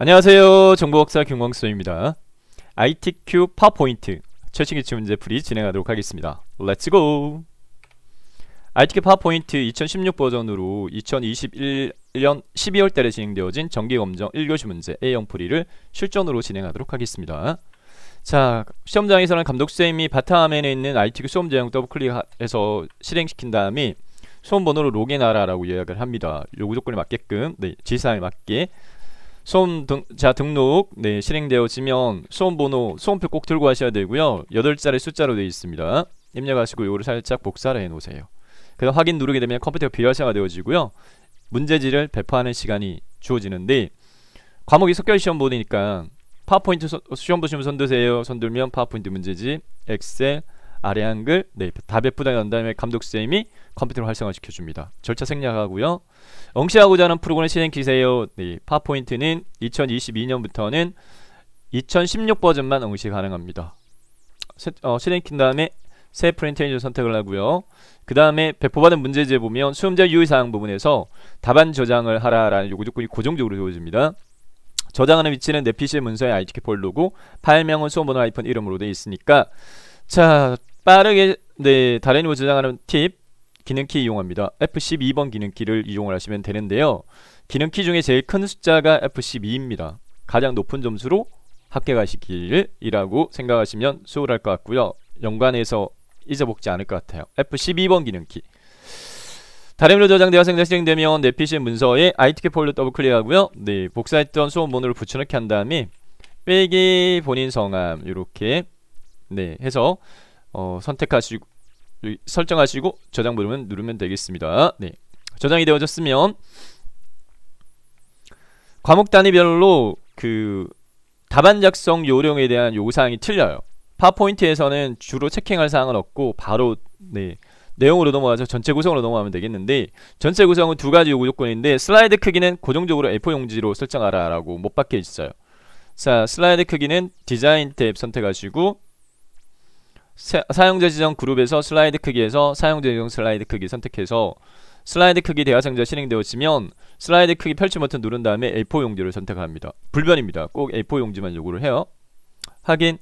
안녕하세요. 정보박사 김광수입니다. ITQ 파워포인트 최신 기출 문제 풀이 진행하도록 하겠습니다. 렛츠고! ITQ 파워포인트 2016 버전으로 2021년 12월 달에 진행되어진 정기검정 1교시 문제 A형 풀이를 실전으로 진행하도록 하겠습니다. 자, 시험장에서는 감독쌤이 바탕화면에 있는 ITQ 수험 제형 더블클릭해서 실행시킨 다음에 수험 번호로 로그인하라 라고 이야기를 합니다. 요구 조건에 맞게끔, 지시사항에 맞게 수험 등록 실행되어지면 수험번호, 수험표 꼭 들고 하셔야 되고요. 8자리 숫자로 되어 있습니다. 입력하시고 요거를 살짝 복사를 해 놓으세요. 그다음 확인 누르게 되면 컴퓨터가 비활성화 되어지고요. 문제지를 배포하는 시간이 주어지는데, 과목이 섞여 시험 보니까 파워포인트 시험 보시면 손 드세요. 손 들면 파워포인트 문제지, 엑셀, 아래 한글, 다 배포가 난 다음에 감독쌤이 컴퓨터로 활성화 시켜줍니다. 절차 생략하고요. 응시하고자 하는 프로그램 실행키세요. 파워포인트는 2022년부터는 2016 버전만 응시 가능합니다. 실행킨 다음에 새 프린트에이저 선택을 하고요. 그 다음에 배포받은 문제지에 보면 수험자 유의사항 부분에서 답안 저장을 하라라는 요구 조건이 고정적으로 주어집니다. 저장하는 위치는 내 PC의 문서에 ITK 폴더고 파일명은 수험번호 이름으로 되어 있으니까, 자, 빠르게 다른 저장하는 팁, 기능키 이용합니다. F12번 기능키를 이용을 하시면 되는데요. 기능키 중에 제일 큰 숫자가 F12입니다. 가장 높은 점수로 합격하시길이라고 생각하시면 수월할 것 같고요. 연관해서 잊어먹지 않을 것 같아요. F12번 기능키. 다른 저장되어 실행되면 내 PC 문서에 ITK 폴더 더블 클릭하고요. 복사했던 수험 번호를 붙여넣기 한 다음에 빼기 본인 성함 이렇게 해서 선택하시고 설정하시고 저장 버튼 누르면 되겠습니다. 저장이 되어졌으면 과목 단위별로 그 답안 작성 요령에 대한 요구사항이 틀려요. 파워포인트에서는 주로 체킹할 사항은 없고 바로 내용으로 넘어가서 전체 구성으로 넘어가면 되겠는데, 전체 구성은 두 가지 요구 조건인데, 슬라이드 크기는 고정적으로 A4 용지로 설정하라 라고 못 박혀 있어요. 자, 슬라이드 크기는 디자인 탭 선택하시고 사용자 지정 그룹에서 슬라이드 크기에서 사용자 지정 슬라이드 크기 선택해서 슬라이드 크기 대화상자 실행되어지면 슬라이드 크기 펼치 버튼 누른 다음에 A4 용지를 선택합니다. 불변입니다. 꼭 A4 용지만 요구를 해요. 확인.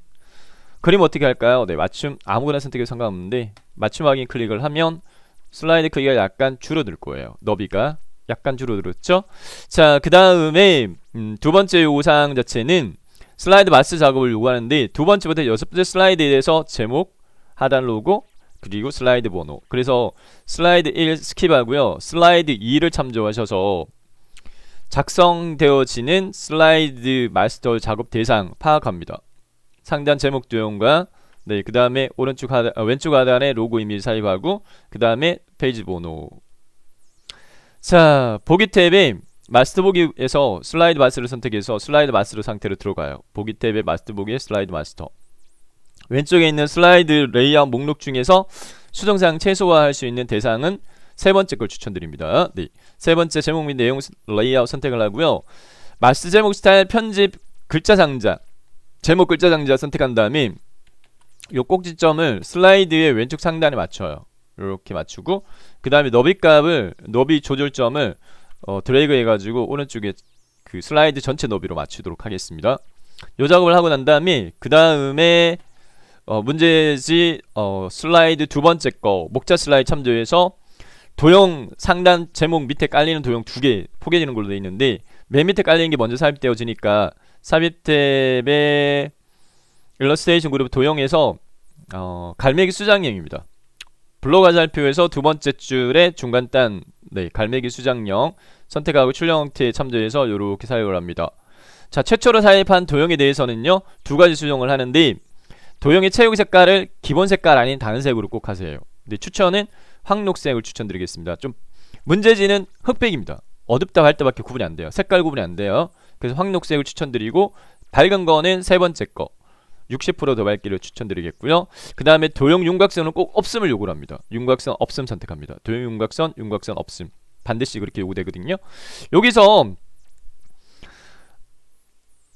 그림 어떻게 할까요? 맞춤 아무거나 선택해도 상관없는데, 맞춤 확인 클릭을 하면 슬라이드 크기가 약간 줄어들 거예요. 너비가 약간 줄어들었죠? 자, 그 다음에 두 번째 요구사항 자체는 슬라이드 마스 작업을 요구하는데, 두 번째부터 여섯 번째 슬라이드에 대해서 제목, 하단 로고, 그리고 슬라이드 번호. 그래서 슬라이드 1 스킵하고요. 슬라이드 2를 참조하셔서 작성되어지는 슬라이드 마스터 작업 대상 파악합니다. 상단 제목 도형과 그 다음에 왼쪽 하단에 로고 이미지 삽입하고, 그 다음에 페이지 번호. 자, 보기 탭에 마스터 보기에서 슬라이드 마스터를 선택해서 슬라이드 마스터 상태로 들어가요. 보기 탭에 마스터 보기에 슬라이드 마스터. 왼쪽에 있는 슬라이드 레이아웃 목록 중에서 수정사항 최소화할 수 있는 대상은 세 번째 걸 추천드립니다. 세 번째 제목 및 내용 레이아웃 선택을 하고요. 마스터 제목 스타일 편집 글자 상자, 제목 글자 상자 선택한 다음에 요 꼭지점을 슬라이드의 왼쪽 상단에 맞춰요. 이렇게 맞추고, 그 다음에 너비 조절점을 드래그 해가지고 오른쪽에 그 슬라이드 전체 너비로 맞추도록 하겠습니다. 요 작업을 하고 난 다음에 그 다음에 문제지 슬라이드 두 번째 거 목차 슬라이드 참조해서 도형 상단 제목 밑에 깔리는 도형 두 개 포개지는 걸로 되어 있는데, 맨 밑에 깔리는 게 먼저 삽입되어지니까 삽입 탭에 일러스트레이션 그룹 도형에서 갈매기 수장형입니다. 블록 화살표에서 두 번째 줄에 중간 단 갈매기 수장형 선택하고 출력 형태에 참조해서 이렇게 사용을 합니다. 자, 최초로 삽입한 도형에 대해서는요, 두 가지 수정을 하는데, 도형의 채용 색깔을 기본 색깔 아닌 다른 색으로 꼭 하세요. 추천은 황록색을 추천드리겠습니다. 좀 문제지는 흑백입니다. 어둡다 밝다밖에 구분이 안 돼요. 색깔 구분이 안 돼요. 그래서 황록색을 추천드리고, 밝은 거는 세 번째 거 60% 더 밝기를 추천드리겠고요. 그 다음에 도형 윤곽선은 꼭 없음을 요구를 합니다. 윤곽선 없음 선택합니다. 도형 윤곽선 없음 반드시 그렇게 요구되거든요. 여기서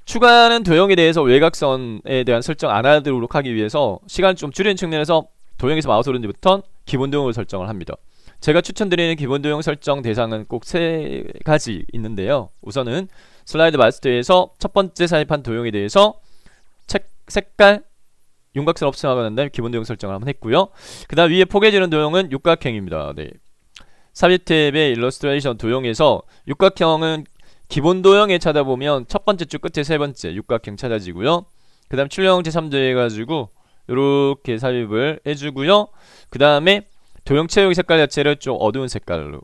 추가하는 도형에 대해서 외곽선에 대한 설정 안 하도록 하기 위해서 시간을 좀 줄이는 측면에서 도형에서 마우스 오른쪽부터 기본 도형을 설정을 합니다. 제가 추천드리는 기본 도형 설정 대상은 꼭 세 가지 있는데요. 우선은 슬라이드 마스터에서 첫 번째 삽입한 도형에 대해서 책 색깔 윤곽선 없음하고 난 다음에 기본 도형 설정을 한번 했고요. 그 다음 위에 포개지는 도형은 육각형입니다. 네. 삽입 탭의 일러스트레이션 도형에서 육각형은 기본 도형에 찾아보면 첫 번째 줄 끝에 세 번째 육각형 찾아지고요. 그 다음 출력 제3조 해가지고 요렇게 삽입을 해주고요. 그 다음에 도형 채우기 색깔 자체를 좀 어두운 색깔로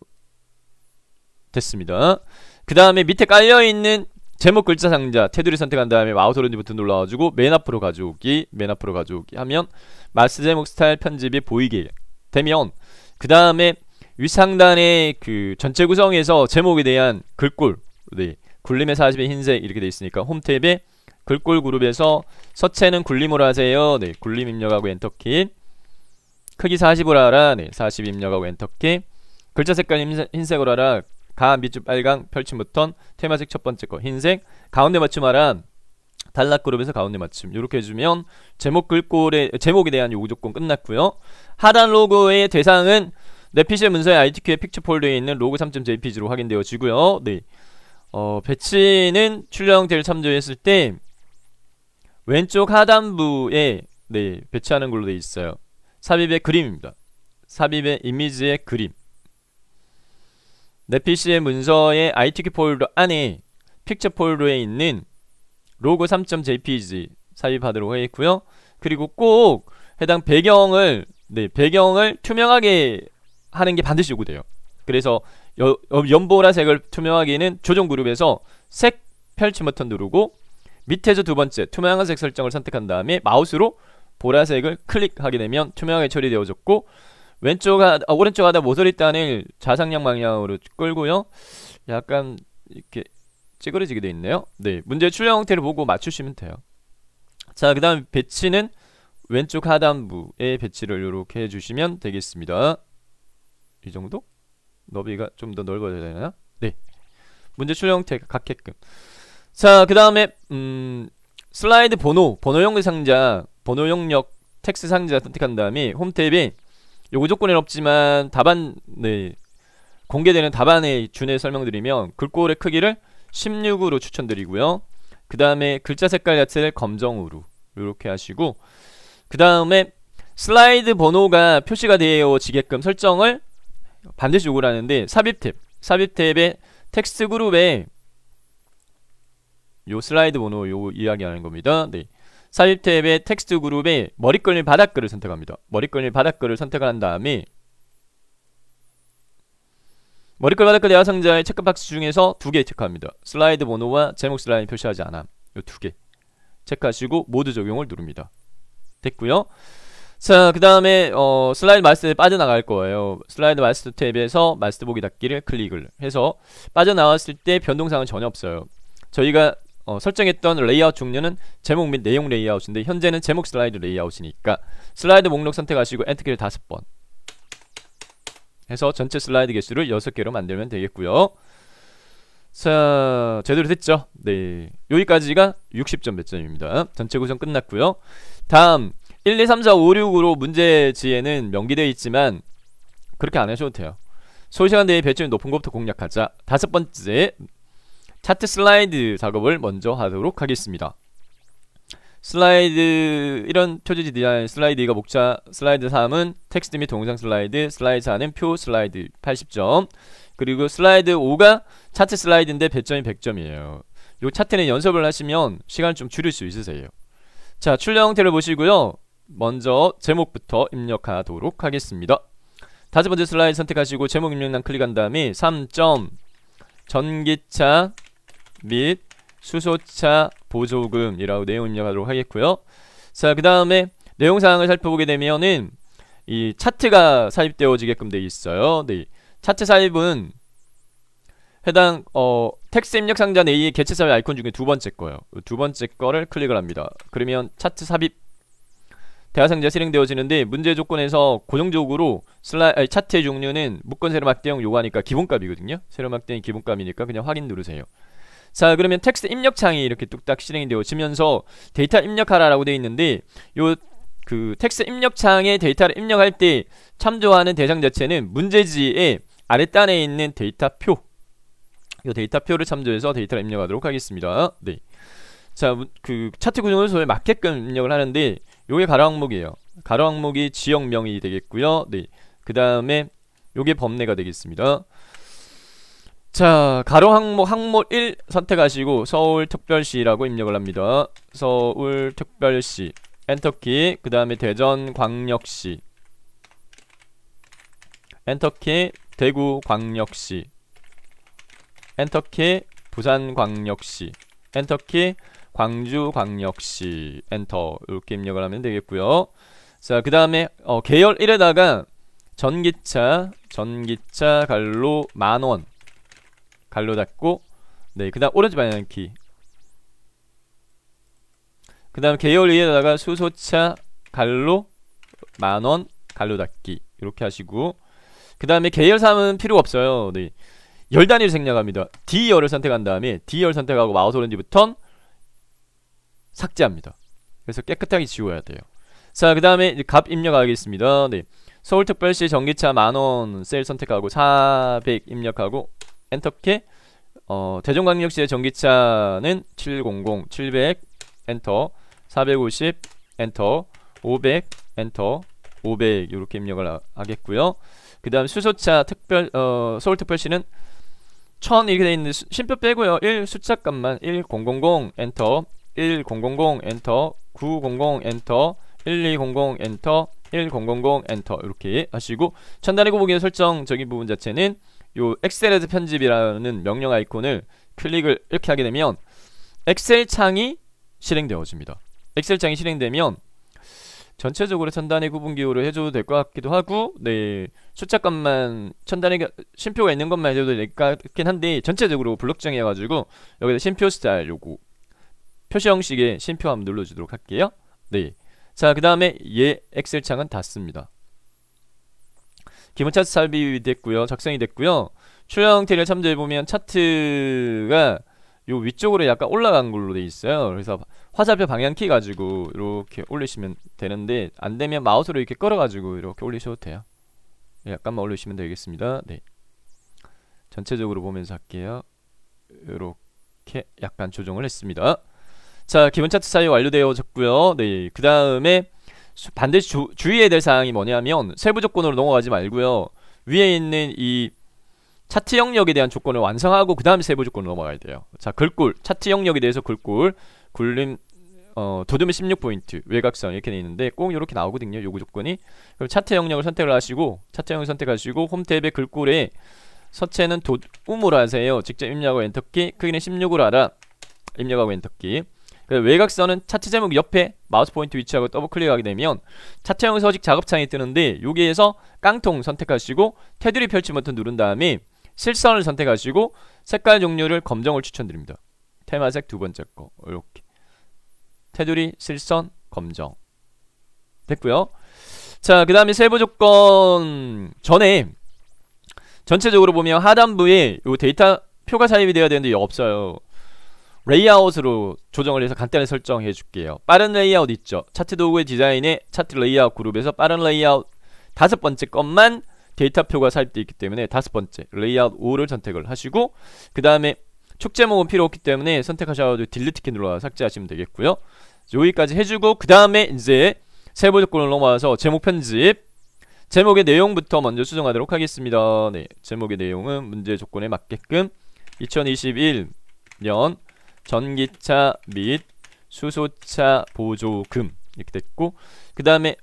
됐습니다. 그 다음에 밑에 깔려있는 제목 글자 상자 테두리 선택한 다음에 마우스 오른쪽 버튼 눌러가지고 맨 앞으로 가져오기 하면 마스 제목 스타일 편집이 보이게 되면 그 다음에 윗상단의 그 전체 구성에서 제목에 대한 글꼴 네, 굴림의 40의 흰색 이렇게 돼 있으니까 홈 탭에 글꼴 그룹에서 서체는 굴림으로 하세요. 네, 굴림 입력하고 엔터키. 크기 40으로 하라. 네, 40 입력하고 엔터키. 글자 색깔 흰색으로 하라. 가한 밑줄 빨강 펼침 버튼 테마색 첫 번째 거 흰색 가운데 맞춤하라. 단락 그룹에서 가운데 맞춤 이렇게 해주면 제목 글꼴의 제목에 대한 요구 조건 끝났고요. 하단 로고의 대상은 내 PC의 문서의 ITQ의 픽처 폴더에 있는 로고 3.jpg로 확인되어지고요. 네. 배치는 출력 형태를 참조했을 때 왼쪽 하단부에 네, 배치하는 걸로 되어 있어요. 삽입의 그림입니다. 삽입의 이미지의 그림. 내 PC의 문서의 ITQ 폴더 안에 픽처 폴더에 있는 로고 3.jpg 삽입하도록 하겠고요. 그리고 꼭 해당 배경을 배경을 투명하게 하는 게 반드시 요구돼요. 그래서 연보라색을 투명하게는 조정 그룹에서 색 펼침 버튼 누르고 밑에서 두 번째 투명한 색 설정을 선택한 다음에 마우스로 보라색을 클릭하게 되면 투명하게 처리되어졌고 오른쪽 하단 모서리 단을 좌상향 방향으로 끌고요. 약간 이렇게 찌그러지게 되어 있네요. 네, 문제 출력 형태를 보고 맞추시면 돼요. 자, 그 다음 배치는 왼쪽 하단부에 배치를 이렇게 해주시면 되겠습니다. 이 정도? 너비가 좀 더 넓어져야 되나? 네, 문제 출력 형태 같게끔. 자, 그 다음에 슬라이드 번호용 상자, 번호 영역 텍스트 상자 선택한 다음에 홈 탭에 요구 조건은 없지만 답안 공개되는 답안에 준해 설명드리면 글꼴의 크기를 16으로 추천드리고요. 그 다음에 글자 색깔 자체를 검정으로 이렇게 하시고 그 다음에 슬라이드 번호가 표시가 되어지게끔 설정을 반드시 요구를 하는데 삽입 탭의 텍스트 그룹에 요 슬라이드 번호 요 이야기하는 겁니다. 네. 삽입 탭의 텍스트 그룹에 머리끌림 바닥글을 선택합니다. 머리끌림 바닥글을 선택한 다음에 머리끌 바닥글 대화 상자의 체크박스 중에서 두 개 체크합니다. 슬라이드 번호와 제목 슬라이드 표시하지 않음. 요 두 개 체크하시고 모두 적용을 누릅니다. 됐고요. 자, 그 다음에 슬라이드 마스터에 빠져나갈 거예요. 슬라이드 마스터 탭에서 마스터 보기 닫기를 클릭을 해서 빠져나왔을 때 변동사항은 전혀 없어요. 저희가 설정했던 레이아웃 종류는 제목 및 내용 레이아웃인데 현재는 제목 슬라이드 레이아웃이니까 슬라이드 목록 선택하시고 엔터키를 5번 해서 전체 슬라이드 개수를 6개로 만들면 되겠고요. 자, 제대로 됐죠? 네, 여기까지가 60점 몇 점입니다. 전체 구성 끝났고요. 다음 1, 2, 3, 4, 5, 6으로 문제지에는 명기되어 있지만 그렇게 안 하셔도 돼요. 소요시간 내에 배점이 높은 것부터 공략하자. 5번째 차트 슬라이드 작업을 먼저 하도록 하겠습니다. 슬라이드 이런 표지 디자인 슬라이드 2가 목차, 슬라이드 3은 텍스트 및 동영상 슬라이드, 슬라이드 4는 표 슬라이드 80점, 그리고 슬라이드 5가 차트 슬라이드인데 배점이 100점이에요. 요 차트는 연습을 하시면 시간을 좀 줄일 수 있으세요. 자, 출력 형태를 보시고요. 먼저 제목부터 입력하도록 하겠습니다. 5번째 슬라이드 선택하시고 제목 입력란 클릭한 다음에 3점 전기차 및 수소차 보조금이라고 내용 입력하도록 하겠고요. 자, 그 다음에 내용사항을 살펴보게 되면은 이 차트가 삽입되어지게끔 되어 있어요. 네, 차트 삽입은 해당 텍스트 입력 상자 내의 개체 삽입 아이콘 중에 두 번째 거예요. 두 번째 거를 클릭을 합니다. 그러면 차트 삽입 대화 상자가 실행되어지는데 문제 조건에서 고정적으로 차트의 종류는 묶은 세로 막대형 요구하니까 기본값이거든요. 세로 막대형 기본값이니까 그냥 확인 누르세요. 자, 그러면 텍스트 입력창이 이렇게 뚝딱 실행이 되어지면서 데이터 입력하라라고 되어 있는데 요 그 텍스트 입력창에 데이터를 입력할 때 참조하는 대상 자체는 문제지의 아랫단에 있는 데이터 표 이 데이터표를 참조해서 데이터를 입력하도록 하겠습니다. 네. 자, 그 차트 구조 요소에 맞게끔 입력을 하는데 요게 가로 항목이에요. 가로 항목이 지역명이 되겠고요. 네. 그 다음에 요게 범례가 되겠습니다. 자, 가로 항목 항목 1 선택하시고 서울특별시라고 입력을 합니다. 서울특별시 엔터키. 그 다음에 대전광역시 엔터키. 대구광역시 엔터키. 부산광역시 엔터키. 광주광역시 엔터. 이렇게 입력을 하면 되겠고요. 자, 그 다음에 계열 1에다가 전기차 갈로 10,000원 갈로 닫고, 네, 그 다음 오른쪽 방향키. 그 다음 계열 2에다가 수소차 갈로 10,000원 갈로 닫기 이렇게 하시고, 그 다음에 계열 3은 필요가 없어요. 네. 열 단위를 생략합니다. D열을 선택한 다음에 D열 선택하고 마우스 오른쪽부터 삭제합니다. 그래서 깨끗하게 지워야 돼요. 자, 그 다음에 값 입력하겠습니다. 네. 서울특별시 전기차 10,000원 셀 선택하고 400 입력하고 엔터키. 대전광역시의 전기차는 700 700 엔터. 450 엔터. 500 엔터. 500 이렇게 입력을 하겠고요. 그 다음 수소차 서울특별시는 1000 이렇게 되어있는데 심표 빼고요. 1 숫자값만 1000 엔터. 1000 엔터. 900 엔터. 1200 엔터. 1000 엔터 이렇게 하시고, 천단의 곱보기의 설정적인 부분 자체는 요 엑셀에서 편집이라는 명령 아이콘을 클릭을 이렇게 하게 되면 엑셀 창이 실행되어집니다. 엑셀 창이 실행되면 전체적으로 천단의 구분 기호를 해줘도 될 것 같기도 하고, 네, 숫자값만 천단의 쉼표가 있는 것만 해줘도 될 것 같긴 한데 전체적으로 블록 정해가지고 여기다 쉼표 스타일 요거 표시 형식의 쉼표 한번 눌러주도록 할게요. 네. 자, 그 다음에 얘 엑셀 창은 닫습니다. 기본 차트 삽입이 됐고요. 작성이 됐고요. 출력 형태를 참조해보면 차트가 요 위쪽으로 약간 올라간 걸로 돼 있어요. 그래서 화살표 방향키 가지고 이렇게 올리시면 되는데, 안되면 마우스로 이렇게 끌어가지고 이렇게 올리셔도 돼요. 약간만 올리시면 되겠습니다. 네. 전체적으로 보면서 할게요. 이렇게 약간 조정을 했습니다. 자, 기본 차트 사이 완료되어졌고요. 네, 그 다음에 반드시 주의해야 될 사항이 뭐냐면 세부 조건으로 넘어가지 말고요. 위에 있는 이 차트 영역에 대한 조건을 완성하고 그 다음에 세부 조건으로 넘어가야 돼요. 자, 글꼴 차트 영역에 대해서 글꼴 굴림 도듬이 16포인트 외곽선 이렇게 돼 있는데 꼭 이렇게 나오거든요. 요구 조건이. 그럼 차트 영역을 선택을 하시고 차트 영역 선택하시고 홈 탭의 글꼴에 서체는 도움으로 하세요. 직접 입력하고 엔터키. 크기는 16으로 하라. 입력하고 엔터키. 외곽선은 차트 제목 옆에 마우스 포인트 위치하고 더블 클릭하게 되면 차트형 서식 작업창이 뜨는데 여기에서 깡통 선택하시고 테두리 펼침 버튼 누른 다음에 실선을 선택하시고 색깔 종류를 검정을 추천드립니다. 테마색 두 번째 거 이렇게 테두리 실선 검정 됐고요. 자, 그 다음에 세부 조건 전에 전체적으로 보면 하단부에 요 데이터 표가 삽입이 되어야 되는데 없어요. 레이아웃으로 조정을 해서 간단히 설정해 줄게요. 빠른 레이아웃 있죠. 차트 도구의 디자인에 차트 레이아웃 그룹에서 빠른 레이아웃 5번째 것만 데이터표가 삽입되어 있기 때문에 5번째 레이아웃 5를 선택을 하시고, 그 다음에 축 제목은 필요 없기 때문에 선택하셔도 딜리트 키 눌러서 삭제하시면 되겠고요. 여기까지 해주고 그 다음에 이제 세부 조건을 넘어와서 제목 편집. 제목의 내용부터 먼저 수정하도록 하겠습니다. 네, 제목의 내용은 문제 조건에 맞게끔 2021년 전기차 및 수소차 보조금 이렇게 됐고, 그 다음에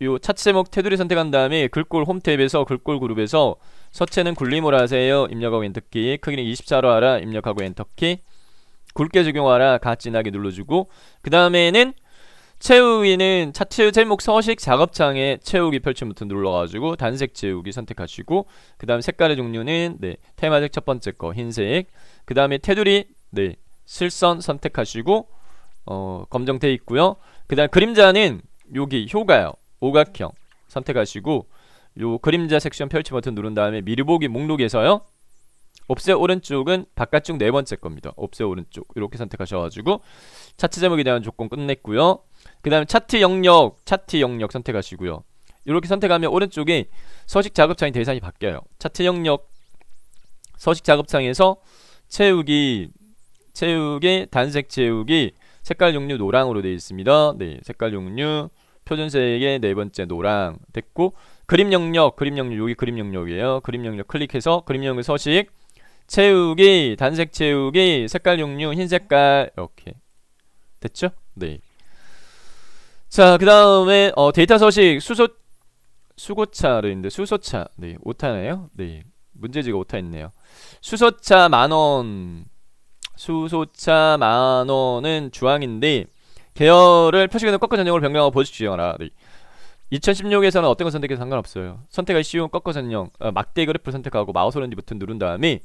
요 차트 제목 테두리 선택한 다음에 글꼴 홈 탭에서 글꼴 그룹에서 서체는 굴림으로 하세요. 입력하고 엔터키. 크기는 24로 하라. 입력하고 엔터키. 굵게 적용하라. 가진하게 눌러주고, 그 다음에는 채우기는 차트 제목 서식 작업창에 채우기 펼침 버튼 눌러가지고 단색 채우기 선택하시고, 그 다음 색깔의 종류는 네, 테마색 첫 번째 거 흰색. 그 다음에 테두리 네, 실선 선택하시고 검정돼 있고요. 그 다음 그림자는 여기 효가요. 오각형 선택하시고 요 그림자 섹션 펼치 버튼 누른 다음에 미리 보기 목록에서요. 옵셋 오른쪽은 바깥쪽 네 번째 겁니다. 옵셋 오른쪽 이렇게 선택하셔가지고 차트 제목에 대한 조건 끝냈고요. 그 다음에 차트 영역 서식 작업창에서 채우기, 단색 채우기, 색깔 종류 노랑으로 되어 있습니다. 네, 색깔 종류 표준색의 네 번째 노랑 됐고, 그림 영역 여기 그림 영역이에요. 그림 영역 클릭해서 그림 영역 서식 채우기, 단색 채우기, 색깔 종류 흰 색깔 이렇게 됐죠? 네. 자, 그 다음에 데이터 서식 수고차를 있는데 수소차 네 오타네요. 네, 문제지가 오타 있네요. 수소차 만원, 수소차 만원은 주황인데 계열을 표시기능 꺾어 전형으로 변경하고 보조 지정하라. 네. 2016에서는 어떤 걸 선택해도 상관없어요. 선택하기 쉬운 꺾어 전형 막대 그래프를 선택하고 마우스 오른지 버튼 누른 다음에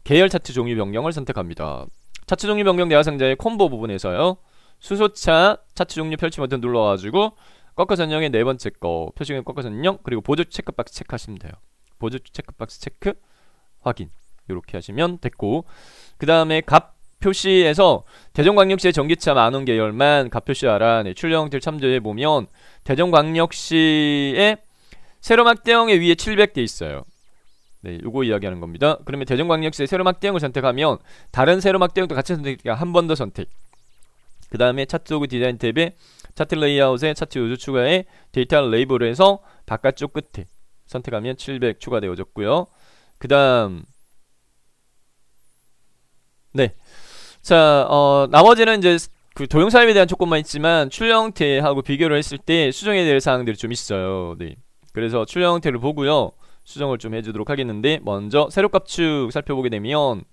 계열 차트 종류 변경을 선택합니다. 차트 종류 변경 대화 상자의 콤보 부분에서요, 수소차 차트 종류 펼치 버튼 눌러가지고 꺾어 전형의 네 번째 거 표시기능 꺾어 전형 그리고 보조 체크박스 체크하시면 돼요. 보조 체크박스 체크 확인 이렇게 하시면 됐고, 그 다음에 값 표시에서 대전광역시의 전기차 만원 계열만 값 표시하라. 네, 출력 형태를 참조해보면 대전광역시의 세로막대형의 위에 700대 있어요. 네, 요거 이야기하는 겁니다. 그러면 대전광역시의 세로막대형을 선택하면 다른 세로막대형도 같이 선택하니까 한 번 더 선택. 그 다음에 차트 도구 디자인 탭에 차트 레이아웃에 차트 요소 추가에 데이터 레이블을 해서 바깥쪽 끝에 선택하면 700 추가되어졌고요. 그 다음 네, 자, 나머지는 이제 그 도형 사입에 대한 조건만 있지만 출력 형태하고 비교를 했을 때 수정해야 될 사항들이 좀 있어요. 네, 그래서 출력 형태를 보고요, 수정을 좀 해주도록 하겠는데, 먼저 세로값축 살펴보게 되면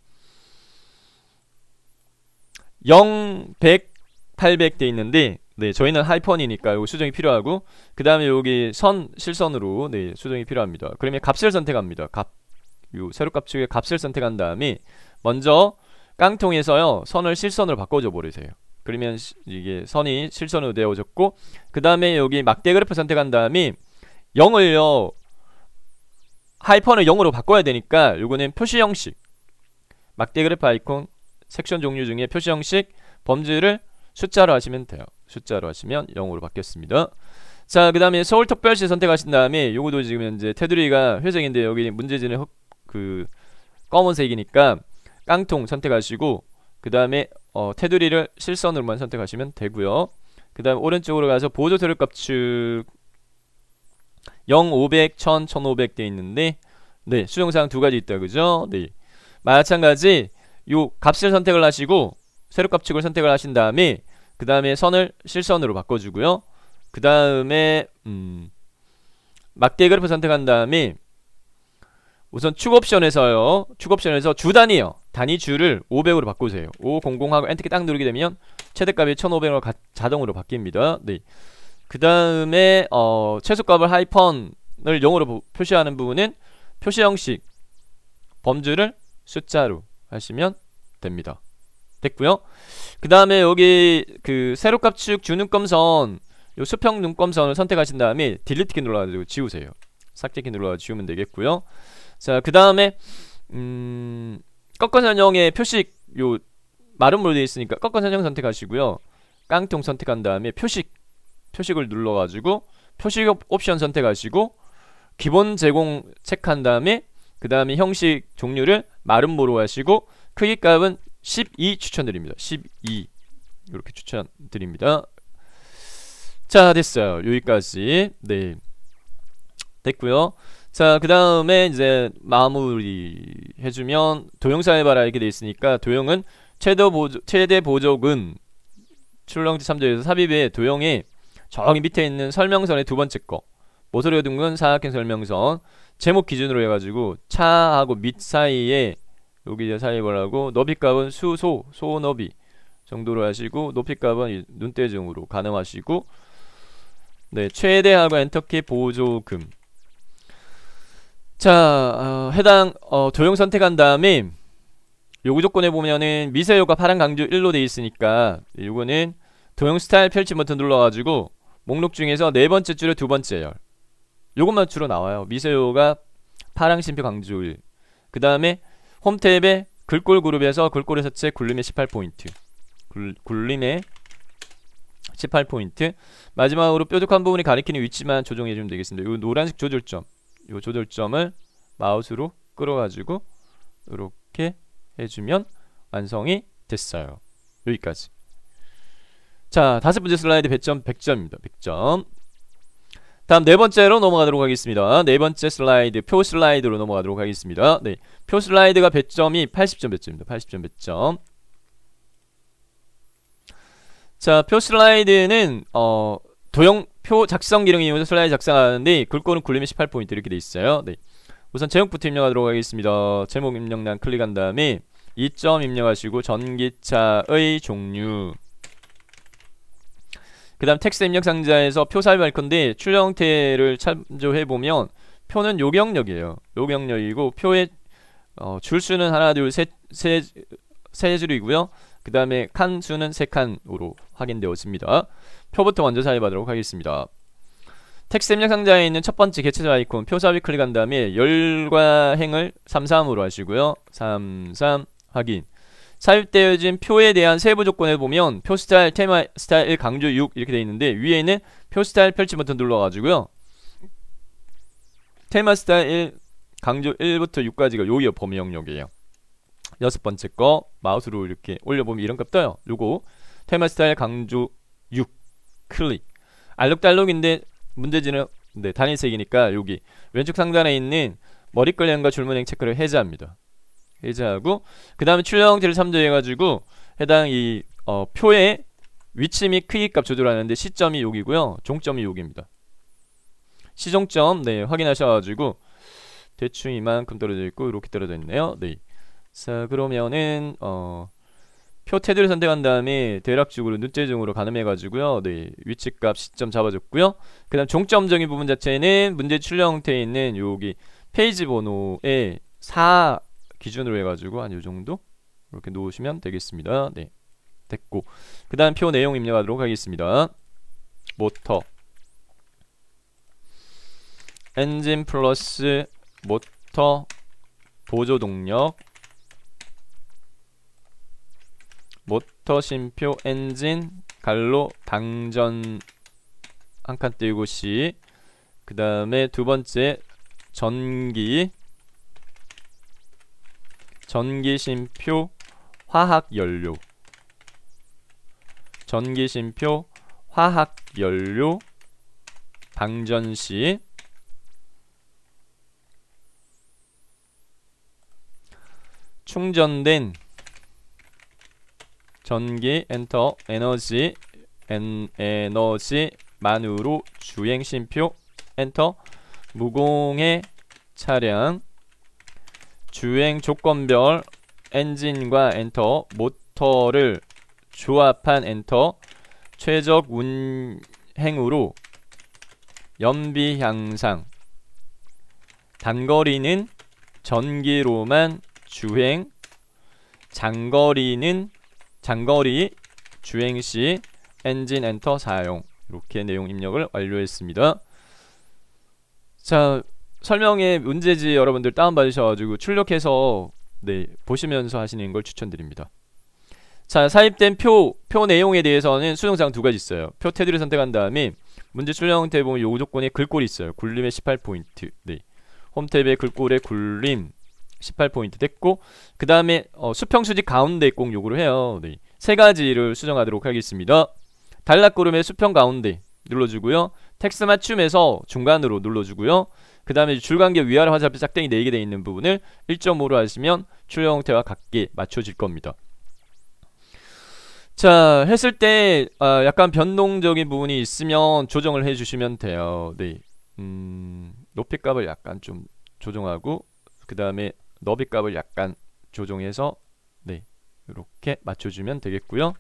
0, 100, 800 돼 있는데, 네, 저희는 하이펀이니까 요거 수정이 필요하고, 그 다음에 여기 선 실선으로 네 수정이 필요합니다. 그러면 값을 선택합니다. 요 세로값축의 값을 선택한 다음에 먼저 깡통에서요 선을 실선으로 바꿔줘 버리세요. 그러면 이게 선이 실선으로 되어졌고, 그 다음에 여기 막대 그래프 선택한 다음에 0을요 하이펀을 0으로 바꿔야 되니까 요거는 표시 형식 막대 그래프 아이콘 섹션 종류 중에 표시 형식 범주를 숫자로 하시면 돼요. 숫자로 하시면 0으로 바뀌었습니다. 자, 그 다음에 서울특별시 선택하신 다음에 요거도 지금 현재 테두리가 회색인데 여기 문제지는 그 검은색이니까 깡통 선택하시고, 그 다음에 테두리를 실선으로만 선택하시면 되고요. 그 다음 오른쪽으로 가서 보조 세로값축 0, 500, 1000, 1500 돼 있는데, 네, 수정사항 두 가지 있다, 그죠? 네, 마찬가지 요 값을 선택을 하시고 세로값축을 선택을 하신 다음에 그 다음에 선을 실선으로 바꿔주고요. 그 다음에 막대 그래프 선택한 다음에 우선 축 옵션에서요, 주 단위요, 단위 주를 500으로 바꾸세요. 500하고 엔터키 딱 누르게 되면 최대값이 1500으로 자동으로 바뀝니다. 네. 그 다음에 최소값을 하이펀을 0으로 표시하는 부분은 표시 형식 범주를 숫자로 하시면 됩니다. 됐고요. 그 다음에 여기 그 세로값축 주눈금선 요 수평 눈금선을 선택하신 다음에 딜리트 키 눌러가지고 지우세요. 삭제키 눌러가지고 지우면 되겠고요. 자, 그 다음에 꺾어 선형의 표식 요 마름으로 되어 있으니까 꺾어 선형 선택하시고요. 깡통 선택한 다음에 표식을 눌러가지고 표식 옵션 선택하시고 기본 제공 체크한 다음에 그 다음에 형식 종류를 마름모로 하시고 크기 값은 12 추천드립니다. 12 이렇게 추천드립니다. 자, 됐어요. 여기까지. 네, 됐고요. 자, 그 다음에 이제 마무리 해주면 도형 사회바라 이렇게 돼 있으니까 도형은 최대 보조금 출렁지 참조에서 삽입의 도형에 저기 밑에 있는 설명선의 두 번째 거 모서리가 둥근 사각형 설명선 제목 기준으로 해가지고 차하고 밑 사이에 여기 사입을 하고 너비값은 소너비 정도로 하시고 높이값은 눈대중으로 가능하시고, 네, 최대하고 엔터키 보조금. 자, 해당 도형 선택한 다음에 요구 조건에 보면은 미세효과 파란 강조 1로 돼 있으니까 요거는 도형 스타일 펼치 버튼 눌러가지고 목록 중에서 네 번째 줄에 두 번째 열 요것만 주로 나와요. 미세효가 파랑 심표 강조 1. 그 다음에 홈 탭에 글꼴 그룹에서 글꼴의 서체 굴림의 18포인트 굴림의 18포인트 마지막으로 뾰족한 부분이 가리키는 위치만 조정해주면 되겠습니다. 요 노란색 조절점 요 조절점을 마우스로 끌어가지고 이렇게 해주면 완성이 됐어요. 여기까지. 자, 5번째 슬라이드 100점, 100점입니다. 100점. 다음 네 번째로 넘어가도록 하겠습니다. 네 번째 슬라이드, 표 슬라이드로 넘어가도록 하겠습니다. 네, 표 슬라이드가 100점이 80점 100점입니다. 80점 100점. 자, 표 슬라이드는 도형 표 작성 기능을 이용해서 슬라이드 작성하는데 글꼴은 굴리면 18포인트 이렇게 돼 있어요. 네. 우선 제목부터 입력하도록 하겠습니다. 제목 입력란 클릭한 다음에 2점 입력하시고 전기차의 종류. 그 다음 텍스트 입력 상자에서 표 삽입할 건데 출력 형태를 참조해보면 표는 요경력이에요. 요경력이고 표의 줄수는 하나 세 줄이고요. 그 다음에 칸수는 3칸으로 확인되었습니다. 표부터 먼저 삽입하도록 하겠습니다. 텍스트 입력 상자에 있는 첫 번째 개체적 아이콘 표 삽입 클릭한 다음에 열과 행을 33으로 하시고요. 33 확인. 삽입되어진 표에 대한 세부 조건을 보면 표 스타일, 테마 스타일 1 강조 6 이렇게 되어 있는데 위에는 표 스타일 펼치 버튼 눌러가지고요. 테마 스타일 1 강조 1부터 6까지가 요기요 범위 영역이에요. 6번째 거 마우스로 이렇게 올려보면 이런 값 떠요. 요거 테마 스타일 강조 6 클릭. 알록달록인데 문제지는 단일색이니까 여기 왼쪽 상단에 있는 머리끌량과 줄무늬 체크를 해제합니다. 해제하고 그 다음에 출력 형태를 참조해가지고 해당 이 표의 위치 및 크기 값 조절하는데 시점이 여기고요. 종점이 여기입니다. 시종점 확인하셔가지고 대충 이만큼 떨어져 있고 이렇게 떨어져 있네요. 네. 자, 그러면은 표 테두리를 선택한 다음에 대략적으로 눈대중으로 가늠해가지고요. 네, 위치값 시점 잡아줬고요. 그 다음 종점적인 부분 자체는 문제 출력 형태에 있는 여기 페이지 번호에 4 기준으로 해가지고 한 요정도 이렇게 놓으시면 되겠습니다. 네, 됐고 그 다음 표 내용 입력하도록 하겠습니다. 모터 엔진 플러스 모터 보조 동력 모터 심표 엔진 갈로 방전 한 칸 띄우고 C. 그 다음에 두 번째 전기 심표 화학 연료 전기 심표 화학 연료 방전 시 충전된 전기 엔터 에너지 만으로 주행 심표 엔터 무공해 차량 주행 조건별 엔진과 엔터 모터를 조합한 엔터 최적 운행으로 연비 향상 단거리는 전기로만 주행 장거리 주행 시 엔진 엔터 사용. 이렇게 내용 입력을 완료했습니다. 자, 설명의 문제지 여러분들 다운받으셔가지고 출력해서 보시면서 하시는 걸 추천드립니다. 자, 삽입된 표 내용에 대해서는 수정사항 2가지 있어요. 표 테두리를 선택한 다음에 문제 출력 형태에 보면 요 조건에 글꼴이 있어요. 굴림에 18포인트. 홈 탭에 글꼴에 굴림 18포인트 됐고 그 다음에 수평수직 가운데 꼭 요구를 해요. 세 가지를 수정하도록 하겠습니다. 단락구름의 수평 가운데 눌러주고요. 텍스트 맞춤에서 중간으로 눌러주고요. 그 다음에 줄관계 위아래 화살표 짝대기 4개 되어 있는 부분을 1.5로 하시면 출력 형태와 같게 맞춰질 겁니다. 자, 했을 때 약간 변동적인 부분이 있으면 조정을 해주시면 돼요. 높이 값을 약간 좀 조정하고 그 다음에 너비 값을 약간 조정해서 이렇게 맞춰주면 되겠고요.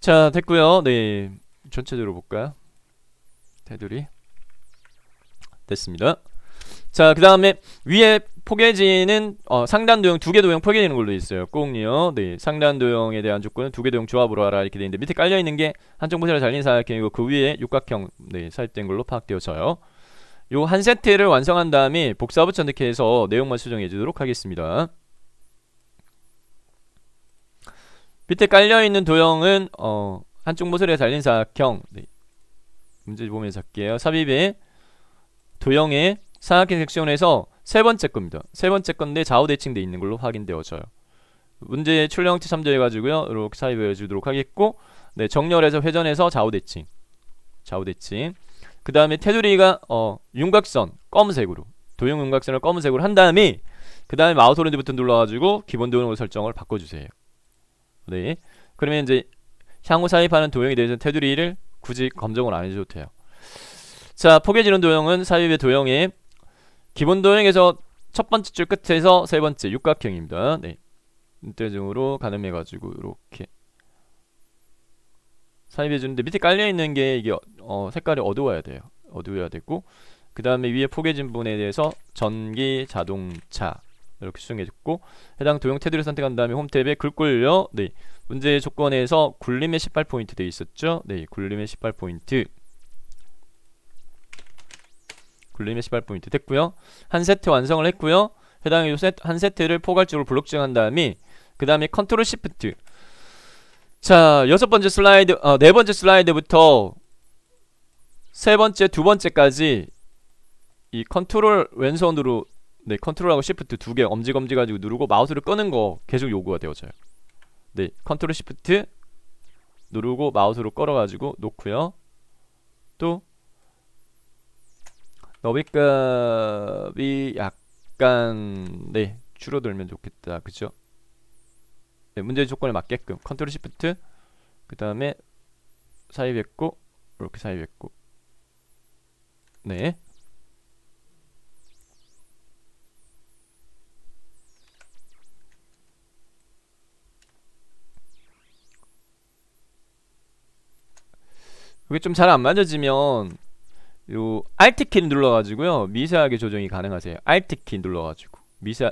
자, 됐고요. 전체적으로 볼까요? 테두리 됐습니다. 자, 그 다음에 위에 포개지는 상단 도형 2개 도형 포개지는 걸로 있어요. 꼭요. 상단 도형에 대한 조건은 2개 도형 조합으로 하라 이렇게 되어 있는데 밑에 깔려있는 게 한쪽 모델을 달린 사각형이고 그 위에 육각형 삽입된 걸로 파악되어져요. 요 한 세트를 완성한 다음에 복사 붙여 넣기 해서 내용만 수정해 주도록 하겠습니다. 밑에 깔려있는 도형은 한쪽 모서리에 달린 사각형. 네. 문제 보면서 할게요. 삽입의 도형의 사각형 섹션에서 세 번째 겁니다. 세 번째 건데 좌우 대칭돼 있는 걸로 확인되어져요. 문제 출력 형태 참조해가지고요. 이렇게 삽입해 주도록 하겠고, 네, 정렬해서 회전해서 좌우 대칭. 좌우 대칭. 그 다음에 테두리가 윤곽선 검은색으로, 도형 윤곽선을 검은색으로 한 다음에, 그 다음에 마우스 오른쪽 버튼 눌러가지고 기본 도형 설정을 바꿔주세요. 네. 그러면 이제 향후 삽입하는 도형에 대해서 테두리를 굳이 검정을 안 해줘도 돼요. 자, 포개지는 도형은 삽입의 도형의 기본 도형에서 첫 번째 줄 끝에서 세 번째 육각형입니다. 네. 눈대중으로 가늠해가지고 이렇게 삽입해주는데, 밑에 깔려있는 게 이게 색깔이 어두워야 돼요. 어두워야 되고, 그 다음에 위에 포개진 부분에 대해서 전기, 자동차 이렇게 수정해줬고, 해당 도형 테두리를 선택한 다음에 홈탭에 글 꼴려. 네. 문제의 조건에서 굴림의 18포인트 되어 있었죠. 네. 굴림의 18포인트. 굴림의 18포인트 됐고요. 한 세트 완성을 했고요. 해당 한 세트를 포괄적으로 블록 지정한 다음에, 그 다음에 컨트롤 시프트. 자, 네 번째 슬라이드부터 세 번째, 두 번째까지 이 컨트롤 왼손으로, 네, 컨트롤하고 시프트 두 개 엄지검지 가지고 누르고 마우스를 끄는 거 계속 요구가 되어져요. 네, 컨트롤 시프트 누르고 마우스로 끌어가지고 놓고요. 또 너비값이 약간, 네, 줄어들면 좋겠다. 그죠? 네, 문제의 조건에 맞게끔 컨트롤 시프트, 그 다음에 삽입했고, 이렇게 삽입했고, 네. 이게 좀 잘 안 맞아지면 요 Alt키 눌러가지고요, 미세하게 조정이 가능하세요. Alt키 눌러가지고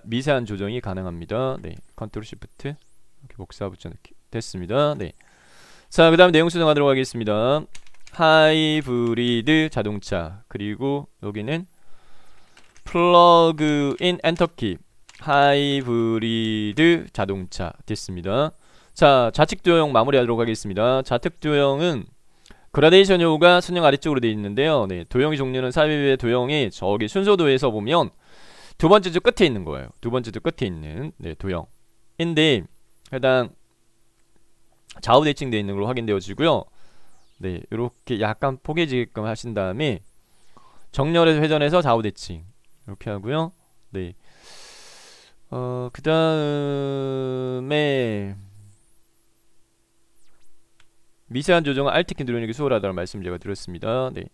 미세한 조정이 가능합니다. 네, 컨트롤 시프트 이렇게 복사 붙여넣기 됐습니다. 네. 자, 그 다음 내용 수정하도록 하겠습니다. 하이브리드 자동차, 그리고 여기는 플러그인 엔터키, 하이브리드 자동차 됐습니다. 자, 좌측 도형 마무리하도록 하겠습니다. 좌측 도형은 그라데이션 요구가 순영 아래쪽으로 되어 있는데요. 네, 도형의 종류는 삽입의 도형이 저기 순서도에서 보면 두 번째 줄 끝에 있는 거예요. 두 번째 줄 끝에 있는, 네, 도형인데, 해당 좌우 대칭되어 있는 걸로 확인되어지고요. 네, 이렇게 약간 포개지게끔 하신 다음에 정렬해서 회전해서 좌우 대칭 이렇게 하고요. 네, 그 다음에 미세한 조정은 Alt키 누르는 게 수월하다는 말씀 제가 드렸습니다. 네.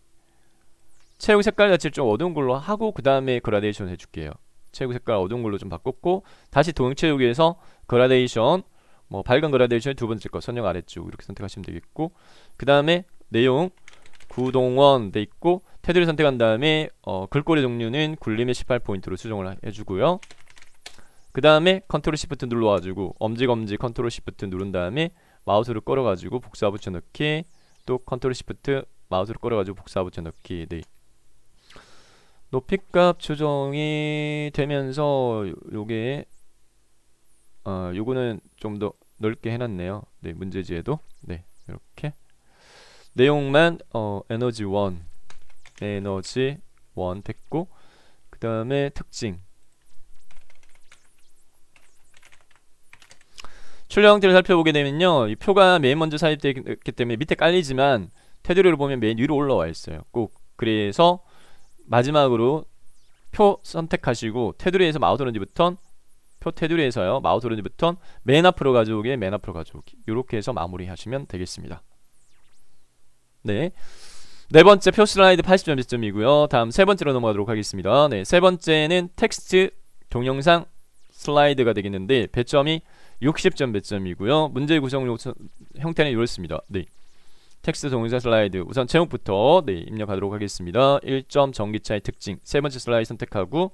채우기 색깔 자체를 좀 어두운 걸로 하고, 그 다음에 그라데이션 해줄게요. 채우기 색깔 어두운 걸로 좀 바꿨고, 다시 도형 채우기에서 그라데이션, 뭐 밝은 그라데이션 두 번째 거 선형 아래쪽 이렇게 선택하시면 되겠고, 그 다음에 내용 구동원 돼 있고, 테두리 선택한 다음에 글꼴의 종류는 굴림의 18포인트로 수정을 해주고요. 그 다음에 컨트롤 시프트 눌러가지고 엄지검지 컨트롤 시프트 누른 다음에 마우스를 끌어가지고 복사 붙여넣기, 또 컨트롤 시프트 마우스를 끌어가지고 복사 붙여넣기. 네. 높이값 조정이 되면서 요게 요거는 좀 더 넓게 해놨네요. 네, 문제지에도. 네, 이렇게 내용만 에너지 1 됐고, 그 다음에 특징 출력 형태를 살펴보게 되면요, 이 표가 맨 먼저 삽입되어 있기 때문에 밑에 깔리지만 테두리를 보면 맨 위로 올라와 있어요. 꼭 그래서 마지막으로 표 선택하시고 테두리에서 마우스 오른쪽 버튼, 표 테두리에서요 마우스 오른쪽 버튼 맨 앞으로 가져오기, 맨 앞으로 가져오기, 이렇게 해서 마무리 하시면 되겠습니다. 네, 네 번째 표 슬라이드 80점 배점이고요. 다음 세 번째로 넘어가도록 하겠습니다. 네, 세 번째는 텍스트 동영상 슬라이드가 되겠는데 배점이 60점 배점이고요. 문제 구성 형태는 이렇습니다. 네, 텍스트 동영상 슬라이드 우선 제목부터, 네, 입력하도록 하겠습니다. 1점 전기차의 특징, 세 번째 슬라이드 선택하고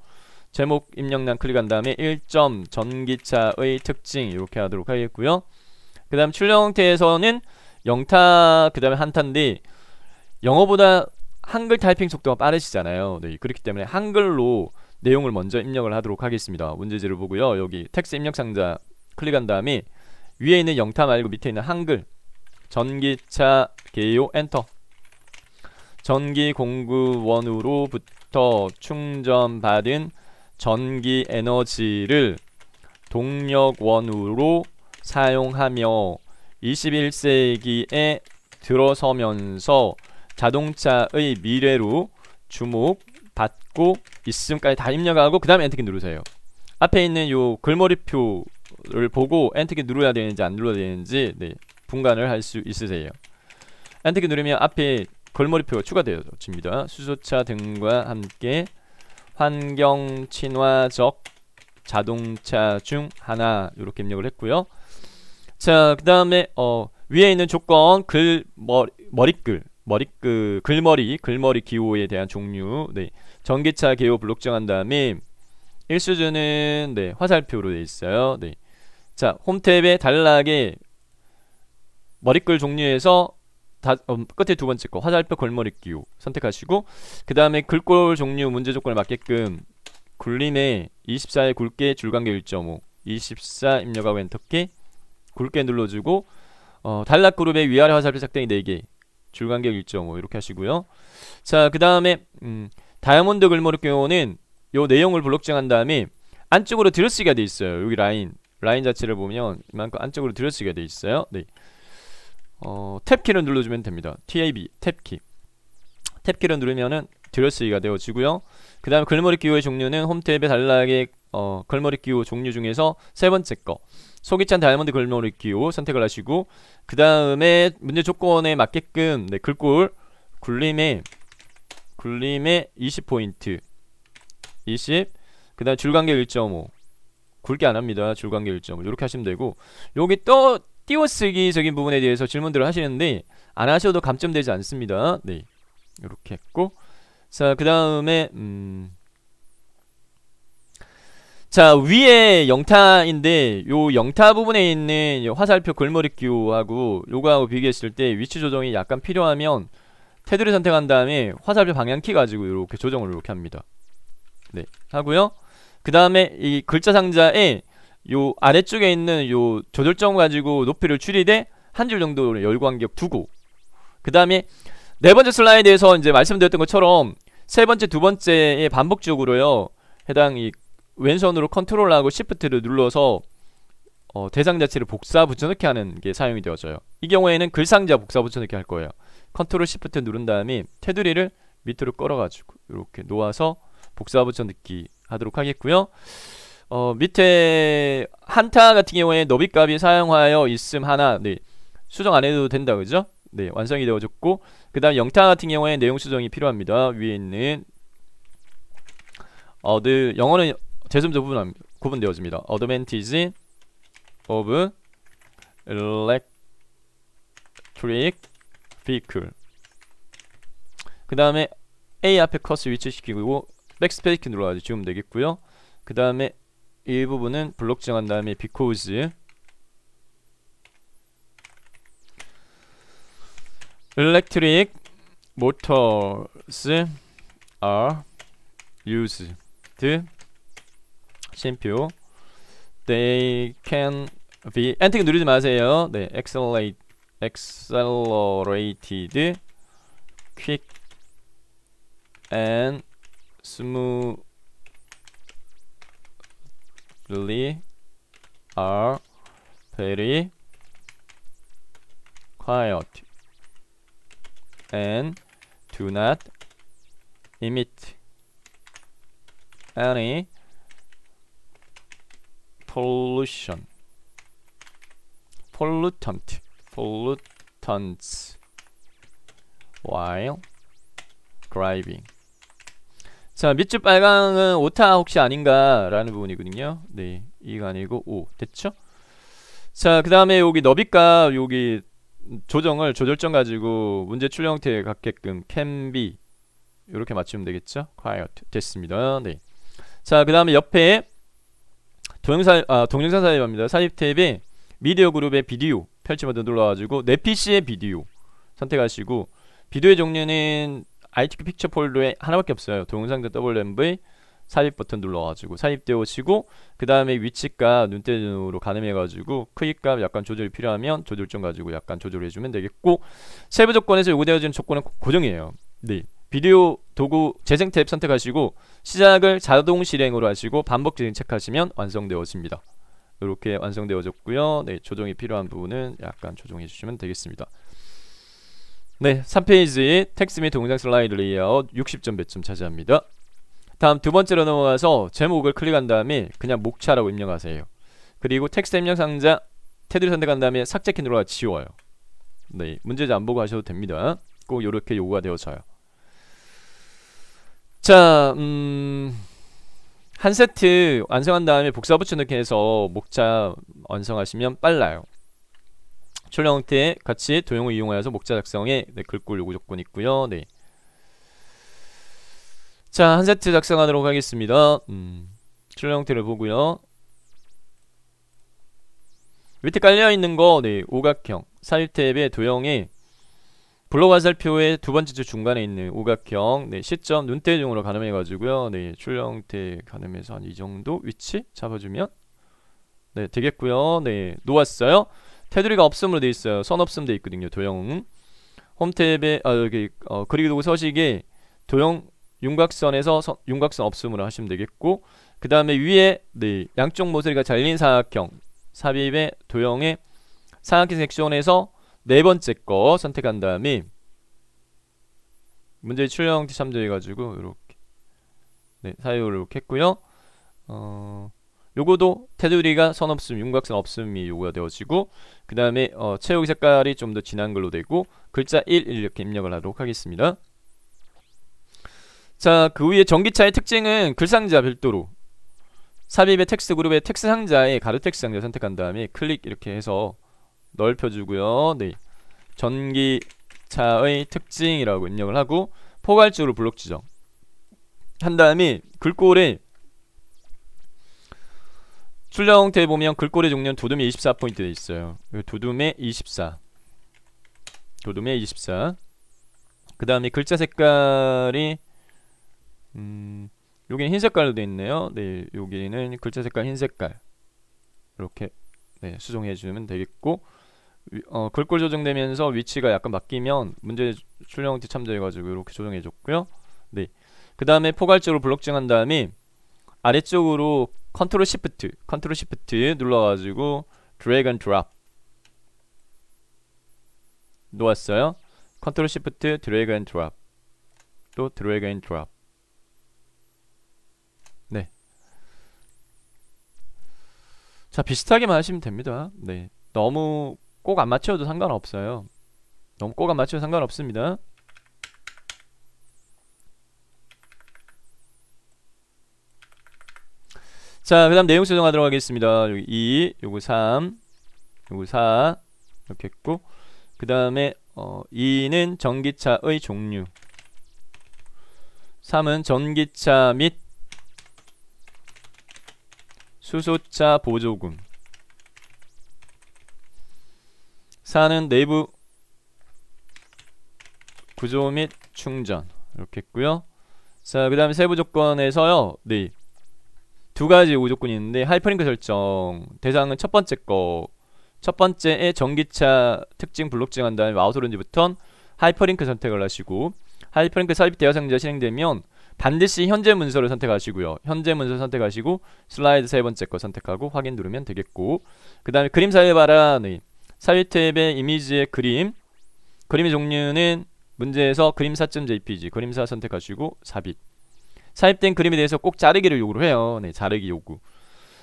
제목 입력란 클릭한 다음에 1점 전기차의 특징 이렇게 하도록 하겠고요. 그 다음 출력 형태에서는 영타 그 다음에 한타인데, 영어보다 한글 타이핑 속도가 빠르시잖아요. 네, 그렇기 때문에 한글로 내용을 먼저 입력을 하도록 하겠습니다. 문제지를 보고요, 여기 텍스트 입력 상자 클릭한 다음에 위에 있는 영타 말고 밑에 있는 한글 전기차 개요 엔터. 전기 공급원으로부터 충전받은 전기 에너지를 동력원으로 사용하며 21세기에 들어서면서 자동차의 미래로 주목받고 있음까지 다 입력하고 그 다음에 엔터키 누르세요. 앞에 있는 요 글머리표를 보고 엔터키 누르야 되는지 안 눌러야 되는지 분간을 할 수 있으세요. 엔터키 누르면 앞에 글머리표가 추가되어집니다. 수소차 등과 함께 환경 친화적 자동차 중 하나 이렇게 입력을 했고요. 자, 그 다음에 위에 있는 조건 글머리 기호에 대한 종류 전기차 개요 블록 정한 다음에 일수준은 화살표로 되어 있어요. 자, 홈 탭에 단락에 머리글 종류에서 끝에 두 번째 거 화살표 글머리 기호 선택하시고 그 다음에 글꼴 종류 문제 조건에 맞게끔 굴림에 24에 굵게 줄간격 1.5 24 입력하고 엔터키 굵게 눌러주고 단락 그룹에 위아래 화살표 짝대기 4개 줄간격 1.5 이렇게 하시고요. 자, 그 다음에 다이아몬드 글머리 기호는 요 내용을 블록 정한 다음에 안쪽으로 들여쓰기가 돼 있어요. 여기 라인 자체를 보면 이만큼 안쪽으로 들여쓰기가 돼 있어요. 탭키를 눌러주면 됩니다. TAB 탭키. 탭키를 누르면은 들여쓰기가 되어지고요. 그 다음에 글머리 기호의 종류는 홈 탭의 단락의 글머리 기호 종류 중에서 세 번째 거 소기찬 다이아몬드 글머리 기호 선택을 하시고 그 다음에 문제 조건에 맞게끔 글꼴 굴림에 20포인트 20 그 다음 줄간격 1.5 굵게 안합니다. 줄간격 1.5 이렇게 하시면 되고 여기 또 띄워쓰기적인 부분에 대해서 질문들을 하시는데 안 하셔도 감점되지 않습니다. 이렇게 했고 자, 그 다음에 자, 위에 영타인데 요 영타 부분에 있는 화살표 글머리 기호하고 요거하고 비교했을 때 위치 조정이 약간 필요하면 테두리 선택한 다음에 화살표 방향키 가지고 이렇게 조정을 이렇게 합니다. 하고요. 그 다음에 이 글자 상자에 요 아래쪽에 있는 요 조절점 가지고 높이를 줄이되 한 줄 정도 열광격 두고 그 다음에 네 번째 슬라이드에서 이제 말씀드렸던 것처럼 세 번째, 두 번째에 반복적으로요 해당 이 왼손으로 컨트롤하고 시프트를 눌러서 대상 자체를 복사 붙여넣기 하는 게 사용이 되어져요. 이 경우에는 글상자 복사 붙여넣기 할 거예요. 컨트롤 시프트 누른 다음에 테두리를 밑으로 끌어가지고 이렇게 놓아서 복사 붙여넣기 하도록 하겠고요. 밑에 한타 같은 경우에 너비값이 사용하여 있음 하나 수정 안 해도 된다 그죠? 완성이 되어졌고 그 다음 영타 같은 경우에 내용 수정이 필요합니다. 위에 있는 영어는 제숨자 구분되어집니다. Advantage of Electric Vehicle 그 다음에 A 앞에 커서 위치시키고 백스페이스 눌러가지고 지우면 되겠고요. 그 다음에 이 부분은 블록 정한 다음에 because electric motors are used 심표 they can be 엔터 누르지 마세요. accelerated quick and smoothly are very quiet and do not emit any pollutants while driving. 자, 밑줄 빨강은 오타 혹시 아닌가 라는 부분이거든요. 이가 아니고 오 됐죠? 자, 그 다음에 여기 너비값 여기 조절점 가지고 문제 출력 형태에 갖게끔 can be 이렇게 맞추면 되겠죠? quiet 됐습니다. 자, 그 다음에 옆에 동영상 삽입합니다. 삽입 탭에 미디어 그룹의 비디오 펼치 버튼 눌러가지고 내 PC의 비디오 선택하시고 비디오의 종류는 ITQ 픽처 폴더에 하나밖에 없어요. 동영상 WMV 삽입 버튼 눌러가지고 삽입되어지고, 그 다음에 위치값 눈대중으로 가늠해가지고 크기값 약간 조절이 필요하면 조절점 가지고 약간 조절해주면 되겠고, 세부 조건에서 요구되어지는 조건은 고정이에요. 네, 비디오 도구 재생 탭 선택하시고 시작을 자동 실행으로 하시고 반복 진행 체크하시면 완성되어집니다. 이렇게 완성되어졌고요. 네, 조정이 필요한 부분은 약간 조정해 주시면 되겠습니다. 네, 3페이지 텍스트 및 동작 슬라이드 레이아웃 60점 배점 차지합니다. 다음 두 번째로 넘어가서 제목을 클릭한 다음에 그냥 목차라고 입력하세요. 그리고 텍스트 입력 상자 테두리 선택한 다음에 삭제키 눌러가 지워요. 네, 문제지 안 보고 하셔도 됩니다. 꼭 이렇게 요구가 되어져요. 자, 한 세트 완성한 다음에 복사 붙여넣기 해서 목차 완성하시면 빨라요. 출력 형태 같이 도형을 이용하여서 목차 작성에 네, 글꼴 요구 조건이 있고요. 네. 자, 한 세트 작성하도록 하겠습니다. 출력 형태를 보고요. 밑에 깔려있는 거 네, 오각형 삽입 탭의 도형에 블록 화살표의 두 번째 줄 중간에 있는 오각형 네, 시점 눈대중으로 가늠해가지고요. 네, 출력 형태 가늠해서 한 이 정도 위치 잡아주면 네, 되겠고요. 네, 놓았어요. 테두리가 없음으로 돼 있어요. 선 없음 돼 있거든요. 도형 홈 탭에 여기 그리기 도구 서식에 도형 윤곽선에서 윤곽선 없음으로 하시면 되겠고, 그 다음에 위에 네, 양쪽 모서리가 잘린 사각형 삽입의 도형의 사각형 섹션에서 네 번째 거 선택한 다음에 문제의 출력 형태 참조해가지고 이렇게 네, 사용을 이렇게 했고요. 요거도 테두리가 선 없음, 윤곽선 없음이 요구가 되어지고, 그 다음에 채우기 색깔이 좀 더 진한 걸로 되고 글자 1 이렇게 입력을 하도록 하겠습니다. 자, 그 위에 전기차의 특징은 글상자 별도로 삽입의 텍스트 그룹의 텍스트 상자에 가로 텍스트 상자 선택한 다음에 클릭 이렇게 해서 넓혀주고요. 네, 전기차의 특징이라고 입력을 하고 포괄적으로 블록 지정 한 다음에 글꼴에 출력 형태에 보면 글꼴의 종류는 도둠에 24포인트 되어 있어요. 도둠에 24, 도둠에 24. 그 다음에 글자 색깔이 여기는 흰 색깔로 되어 있네요. 네, 여기는 글자 색깔 흰 색깔 이렇게 네, 수정해 주면 되겠고, 글꼴 조정되면서 위치가 약간 바뀌면 문제 출력 형태 참조해가지고 이렇게 조정해 줬고요. 네, 그 다음에 포괄적으로 블록 지정한 다음에 아래쪽으로 컨트롤 시프트 눌러가지고 드래그 앤 드롭 놓았어요. 컨트롤 시프트 드래그 앤 드롭 또 드래그 앤 드롭. 네, 자, 비슷하게만 하시면 됩니다. 네, 너무 꼭 안 맞춰도 상관없어요. 너무 꼭 안 맞춰도 상관없습니다. 자, 그 다음 내용 수정하도록 하겠습니다. 여기 2, 요거 3, 요거 4 이렇게 했고, 그 다음에 2는 전기차의 종류, 3은 전기차 및 수소차 보조금, 4는 내부 구조 및 충전 이렇게 했고요. 자, 그 다음에 세부 조건에서요. 네, 두 가지 요구 조건이 있는데 하이퍼링크 설정 대상은 첫 번째 거, 첫 번째에 전기차 특징 블록 지정한 다음에 마우스 오른쪽 버튼 하이퍼링크 선택을 하시고, 하이퍼링크 삽입 대화 상자가 실행되면 반드시 현재 문서를 선택하시고요. 현재 문서 선택하시고 슬라이드 세 번째 거 선택하고 확인 누르면 되겠고, 그 다음에 그림 삽입하라. 네, 삽입 탭의 이미지의 그림의 종류는 문제에서 그림사.jpg 그림사 선택하시고 삽입. 삽입된 그림에 대해서 꼭 자르기를 요구를 해요. 네, 자르기 요구.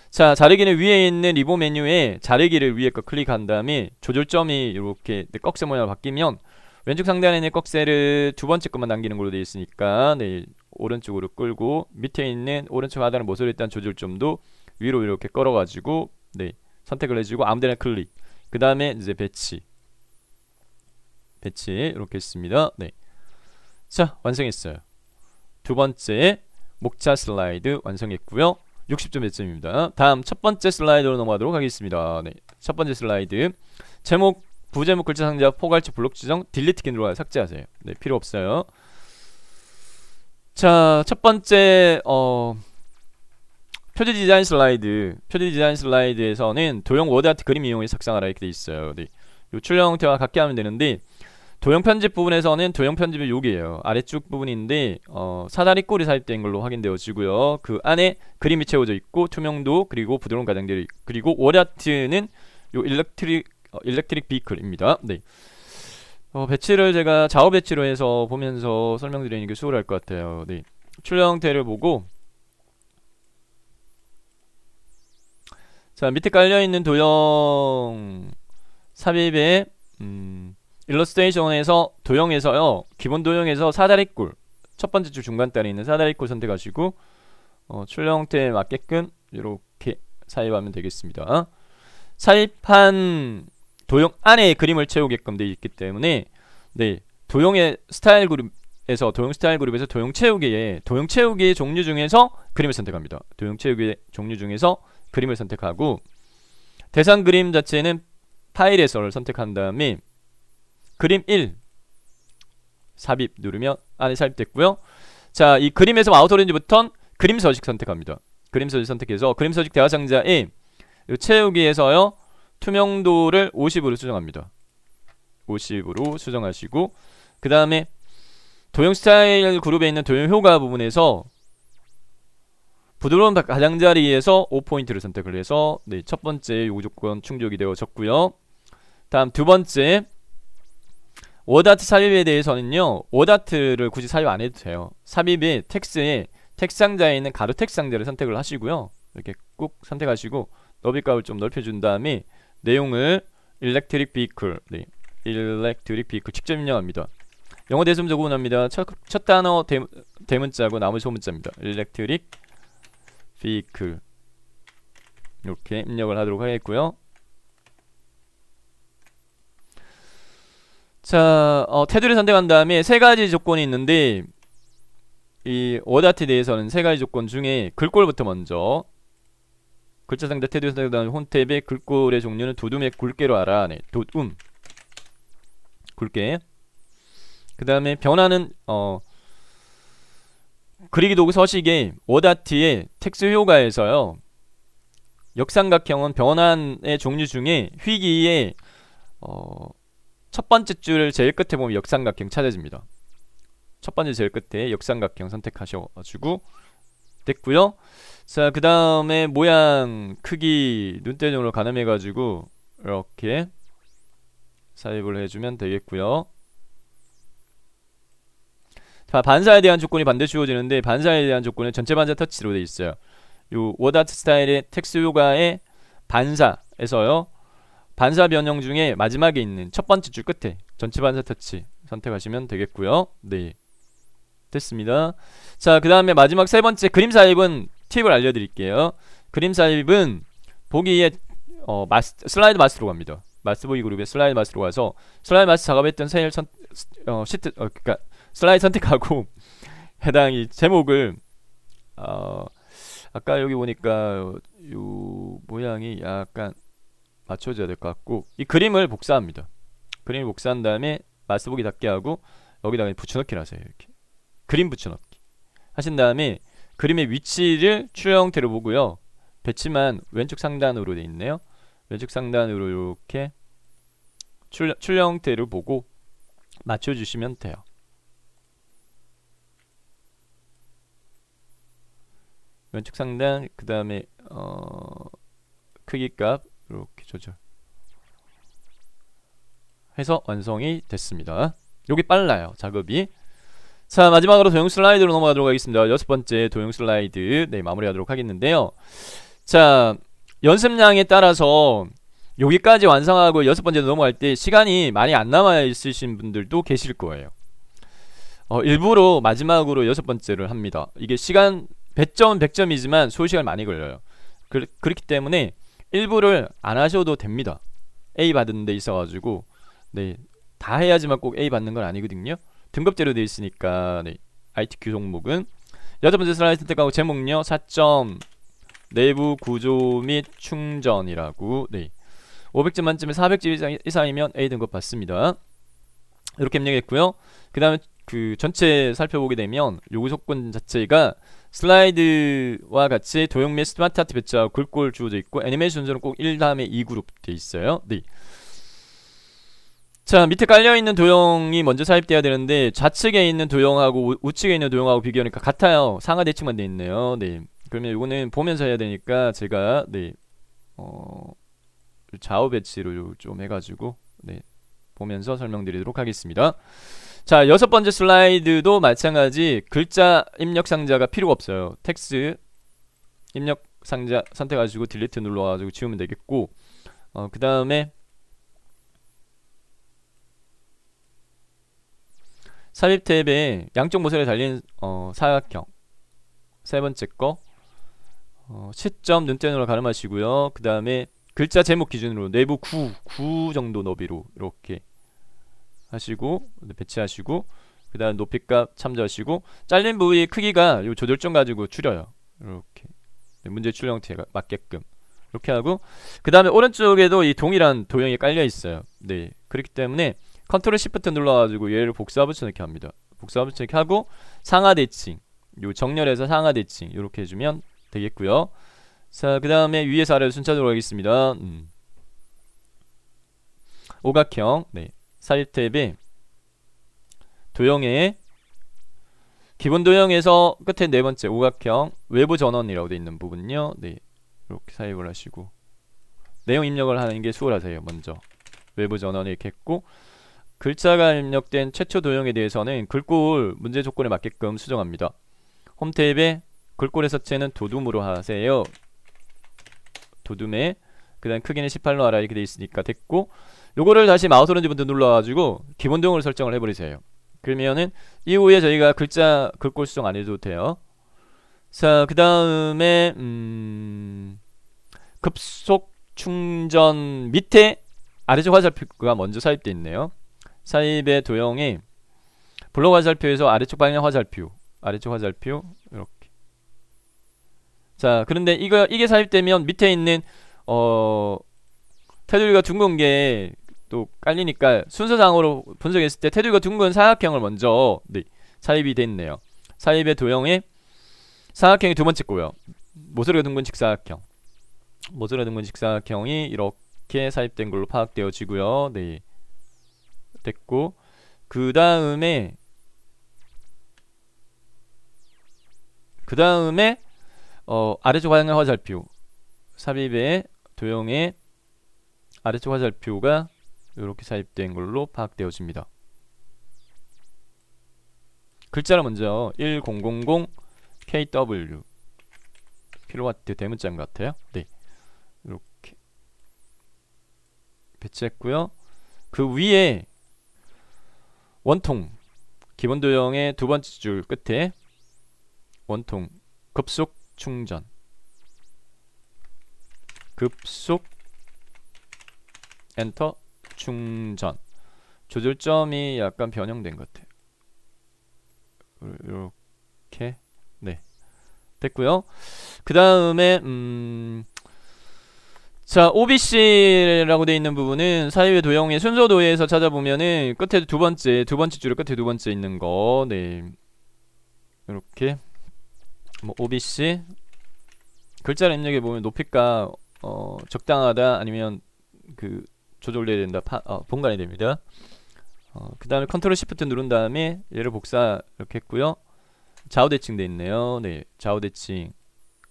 자, 자르기는 위에 있는 리본 메뉴에 자르기를 위에 거 클릭한 다음에 조절점이 이렇게 네, 꺽쇠 모양으로 바뀌면 왼쪽 상단에 있는 꺽쇠를 두 번째 것만 남기는 걸로 되어 있으니까 네, 오른쪽으로 끌고 밑에 있는 오른쪽 하단의 모서리에 있던 조절점도 위로 이렇게 끌어가지고 네, 선택을 해주고 아무데나 클릭. 그 다음에 이제 배치 이렇게 했습니다. 네, 자, 완성했어요. 두 번째 목차 슬라이드 완성했고요. 60점 배점입니다. 다음 첫 번째 슬라이드로 넘어가도록 하겠습니다. 네, 첫 번째 슬라이드 제목, 부제목 글자 상자 포괄적 블록 지정 딜리트 키 눌러서 삭제하세요. 네, 필요 없어요. 자, 첫 번째 표지 디자인 슬라이드에서는 도형 워드 아트 그림 이용해 작성하라 이렇게 돼 있어요. 네. 요 출력 형태와 같게 하면 되는데 도형 편집 부분에서는 도형 편집이 여기에요. 아래쪽 부분인데 사다리 꼴이 삽입된 걸로 확인되어지고요. 그 안에 그림이 채워져 있고 투명도 그리고 부드러운 가장들이 그리고 워드 아트는 요 일렉트릭 비클입니다. 네. 배치를 제가 좌우 배치로 해서 보면서 설명드리는 게 수월할 것 같아요. 네. 출력 형태를 보고 자 밑에 깔려있는 도형 삽입에 일러스트레이션에서 도형에서요 기본 도형에서 사다리꼴 첫번째 줄 중간단에 있는 사다리꼴 선택하시고 출력 형태에 맞게끔 이렇게 삽입하면 되겠습니다. 삽입한 도형 안에 그림을 채우게끔 되어 있기 때문에 네 도형의 스타일 그룹에서 도형 스타일 그룹에서 도형 채우기의 종류 중에서 그림을 선택합니다. 도형 채우기의 종류 중에서 그림을 선택하고 대상 그림 자체는 파일에서를 선택한 다음에 그림 1 삽입 누르면 안에 삽입됐고요. 자, 이 그림에서 아우터 렌즈부터 그림 서식 선택합니다. 그림 서식 선택해서 그림 서식 대화 상자에 채우기에서요 투명도를 50으로 수정합니다. 50으로 수정하시고 그 다음에 도형 스타일 그룹에 있는 도형 효과 부분에서 부드러운 가장자리에서 5포인트를 선택을 해서 네, 첫 번째 요구 조건 충족이 되어졌고요. 다음 두 번째 워드아트 삽입에 대해서는요 워드아트를 굳이 삽입 안 해도 돼요. 삽입에 텍스트에 텍스트 상자에 있는 가로 텍스트 상자를 선택을 하시고요. 이렇게 꾹 선택하시고 너비값을 좀 넓혀준 다음에 내용을 일렉트릭 비클 직접 입력합니다. 영어 대소문자 구분합니다. 첫 단어 대문자고 나머지 소문자입니다. 일렉트릭 비클 이렇게 입력을 하도록 하겠고요. 자, 테두리 선택한 다음에 세 가지 조건이 있는데 이 워드아트에 대해서는 세 가지 조건 중에 글꼴부터 먼저 글자 상자 테두리 선택한 다음에 홈탭의 글꼴의 종류는 도둠의 굵게로 알아. 네, 도둠 굵게. 그 다음에 변화는 그리기 도구 서식에 워드아트의 텍스트 효과에서요 역삼각형은 변환의 종류 중에 휘기의 첫 번째 줄을 제일 끝에 보면 역삼각형 찾아집니다. 첫 번째 제일 끝에 역삼각형 선택하셔가지고 됐고요. 자, 그 다음에 모양 크기 눈대중으로 가늠해가지고 이렇게 삽입을 해주면 되겠고요. 자, 반사에 대한 조건이 반드시 주어지는데 반사에 대한 조건은 전체 반사 터치로 되어 있어요. 요 워드아트 스타일의 텍스트 효과의 반사에서요 반사 변형 중에 마지막에 있는 첫 번째 줄 끝에 전체 반사 터치 선택하시면 되겠고요. 네, 됐습니다. 자, 그 다음에 마지막 세 번째 그림 삽입은 팁을 알려드릴게요. 그림 삽입은 보기에 슬라이드 마스터로 갑니다. 마스터 보기 그룹에 슬라이드 마스터로 가서 슬라이드 마스터 작업했던 세일 시트 그러니까 슬라이드 선택하고 해당 이 제목을 아까 여기 보니까 요 모양이 약간 맞춰줘야 될 것 같고 이 그림을 복사합니다. 그림을 복사한 다음에 마스터 보기 닫게 하고 여기다가 붙여넣기를 하세요. 이렇게 그림 붙여넣기 하신 다음에 그림의 위치를 출력 형태로 보고요. 배치만 왼쪽 상단으로 돼 있네요. 왼쪽 상단으로 이렇게 출력 형태를 보고 맞춰주시면 돼요. 왼쪽 상단 그 다음에 크기값 이렇게 조절 해서 완성이 됐습니다. 여기 빨라요 작업이. 자, 마지막으로 도형 슬라이드로 넘어가도록 하겠습니다. 여섯 번째 도형 슬라이드 마무리하도록 하겠는데요. 자, 연습량에 따라서 여기까지 완성하고 여섯 번째로 넘어갈 때 시간이 많이 안 남아 있으신 분들도 계실 거예요. 일부러 마지막으로 여섯 번째를 합니다. 이게 시간 100점은 100점이지만 소요시간 많이 걸려요. 그렇기 때문에 일부를 안 하셔도 됩니다. A 받는 데 있어가지고 네, 다 해야지만 꼭 A 받는 건 아니거든요. 등급제로 되어 있으니까 네, ITQ 종목은 여섯 번째 슬라이드 선택하고 제목요 4점 내부 구조 및 충전이라고. 네, 500점 만점에 400점 이상이면 A 등급 받습니다. 이렇게 입력했고요. 그 다음에 그 전체 살펴보게 되면 요구 조건 자체가 슬라이드와 같이 도형 및 스마트 아트 배치하고 글꼴 주어져 있고 애니메이션 순서는 꼭 1 다음에 2 그룹 돼 있어요. 네. 자, 밑에 깔려있는 도형이 먼저 삽입돼야 되는데 좌측에 있는 도형하고 우측에 있는 도형하고 비교하니까 같아요. 상하 대칭만 돼 있네요. 네. 그러면 이거는 보면서 해야 되니까 제가 네. 좌우 배치를 좀 해가지고 네. 보면서 설명드리도록 하겠습니다. 자, 6번째 슬라이드도 마찬가지 글자 입력 상자가 필요가 없어요. 텍스트 입력 상자 선택하시고 딜리트 눌러가지고 지우면 되겠고, 그 다음에 삽입 탭에 양쪽 모서리에 달린 사각형 세 번째 거 시점 눈대중으로 가름하시고요. 그 다음에 글자 제목 기준으로 내부 9 정도 너비로 이렇게 하시고 배치하시고, 그 다음 높이값 참조하시고, 잘린 부위 크기가 요 조절점 가지고 줄여요. 이렇게 문제 출력 형태에 맞게끔 이렇게 하고, 그 다음에 오른쪽에도 이 동일한 도형이 깔려 있어요. 네, 그렇기 때문에 컨트롤 시프트 눌러가지고 얘를 복사 붙여넣기 합니다. 복사 붙여넣기 하고 상하 대칭, 요 정렬해서 상하 대칭 이렇게 해주면 되겠고요. 자, 그 다음에 위에서 아래로 순차적으로 하겠습니다. 오각형, 네, 삽입 탭에 도형에 기본 도형에서 끝에 네 번째 오각형 외부 전원이라고 되어 있는 부분요. 네, 이렇게 삽입을 하시고 내용 입력을 하는 게 수월하세요. 먼저 외부 전원 이렇게 했고, 글자가 입력된 최초 도형에 대해서는 글꼴 문제 조건에 맞게끔 수정합니다. 홈 탭에 글꼴의 서체는 도둠으로 하세요. 도둠에 그 다음 크기는 18로 하라 이렇게 되어 있으니까 됐고, 요거를 다시 마우스 오른쪽 버튼 눌러가지고 기본 도형으로 설정을 해버리세요. 그러면은 이후에 저희가 글꼴 수정 안 해도 돼요. 자, 그 다음에 급속 충전 밑에 아래쪽 화살표가 먼저 삽입되어 있네요. 삽입의 도형에 블록 화살표에서 아래쪽 방향 화살표, 아래쪽 화살표 이렇게. 자, 그런데 이게 삽입되면 밑에 있는 테두리가 둥근 게 또 깔리니까 순서상으로 분석했을 때 테두리가 둥근 사각형을 먼저 네, 삽입이 됐네요. 삽입의 도형에 사각형이 두 번째 거고요. 모서리가 둥근 직사각형, 모서리가 둥근 직사각형이 이렇게 삽입된 걸로 파악되어지고요. 네, 됐고, 그 다음에 아래쪽 방향 화살표, 삽입의 도형의 아래쪽 화살표가 이렇게 삽입된 걸로 파악되어집니다. 글자를 먼저 1000 KW 킬로와트 대문자인 것 같아요. 네, 이렇게 배치했고요. 그 위에 원통 기본 도형의 두 번째 줄 끝에 원통 급속 충전, 급속 엔터 충전, 조절점이 약간 변형된 것 같아요. 이렇게 네, 됐고요. 그 다음에 자, OBC라고 되어 있는 부분은 사이의 도형의 순서도에서 찾아보면은 끝에 두 번째 줄에 끝에 두 번째 있는 거, 네, 이렇게 뭐 OBC 글자를 입력해 보면 높이가 적당하다 아니면 그 조절돼야 된다, 분간이 됩니다. 그 다음에 컨트롤 시프트 누른 다음에 얘를 복사 이렇게 했고요. 좌우 대칭 돼 있네요. 네, 좌우 대칭,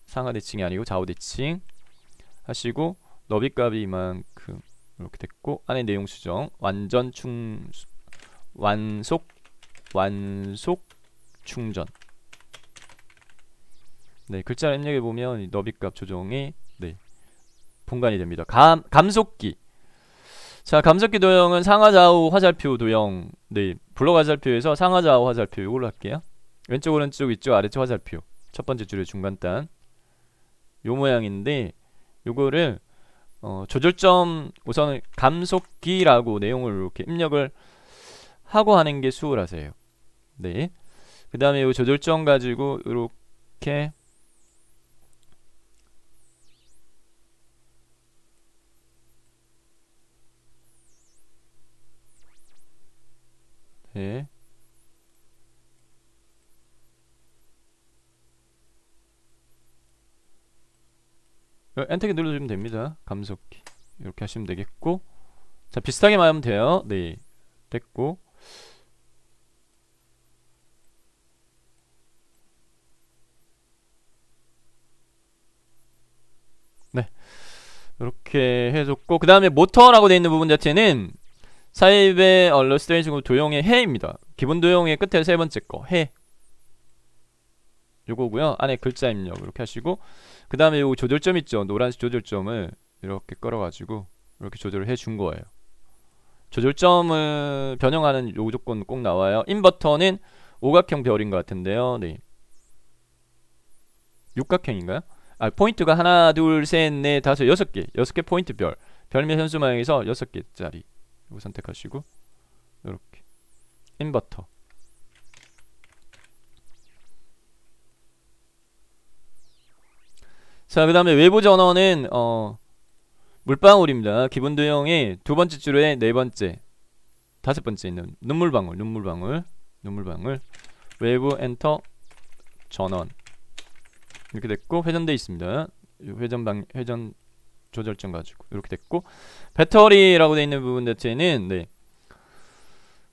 상하 대칭이 아니고 좌우 대칭 하시고 너비값이 이만큼 이렇게 됐고, 안에 내용 수정 완속 충전. 네, 글자를 입력해 보면 이 너비값 조정이 네, 분간이 됩니다. 감속기. 자, 감속기 도형은 상하 좌우 화살표 도형, 네, 블록 화살표에서 상하 좌우 화살표 이걸로 할게요. 왼쪽 오른쪽 위쪽 아래쪽 화살표 첫 번째 줄의 중간단 요 모양인데, 요거를 조절점 우선 감속기라고 내용을 이렇게 입력을 하고 하는 게 수월하세요. 네, 그 다음에 요 조절점 가지고 이렇게 네, 엔터키 눌러주면 됩니다. 감속키 이렇게 하시면 되겠고, 자 비슷하게만 하면 돼요. 네, 됐고, 네 이렇게 해줬고, 그 다음에 모터라고 되어 있는 부분 자체는 사입의 러스트레이징 도형의 해입니다. 기본 도형의 끝에 세 번째 거 해 요거고요. 안에 글자 입력 이렇게 하시고, 그 다음에 요 조절점 있죠. 노란색 조절점을 이렇게 끌어가지고 이렇게 조절을 해준 거예요. 조절점을 변형하는 요 조건 꼭 나와요. 인버터는 오각형 별인 것 같은데요. 네, 육각형인가요? 아, 포인트가 하나, 둘, 셋, 넷, 다섯, 6개, 6개 포인트 별, 별의 현수 모양에서 6개짜리 이거 선택하시고 이렇게 인버터. 자, 그 다음에 외부 전원은 물방울입니다. 기본 도형의 두 번째 줄에 네 번째, 다섯 번째 있는 눈물방울, 외부 엔터 전원 이렇게 됐고, 회전돼 있습니다. 회전 조절점 가지고 이렇게 됐고, 배터리라고 되어 있는 부분 자체는 네,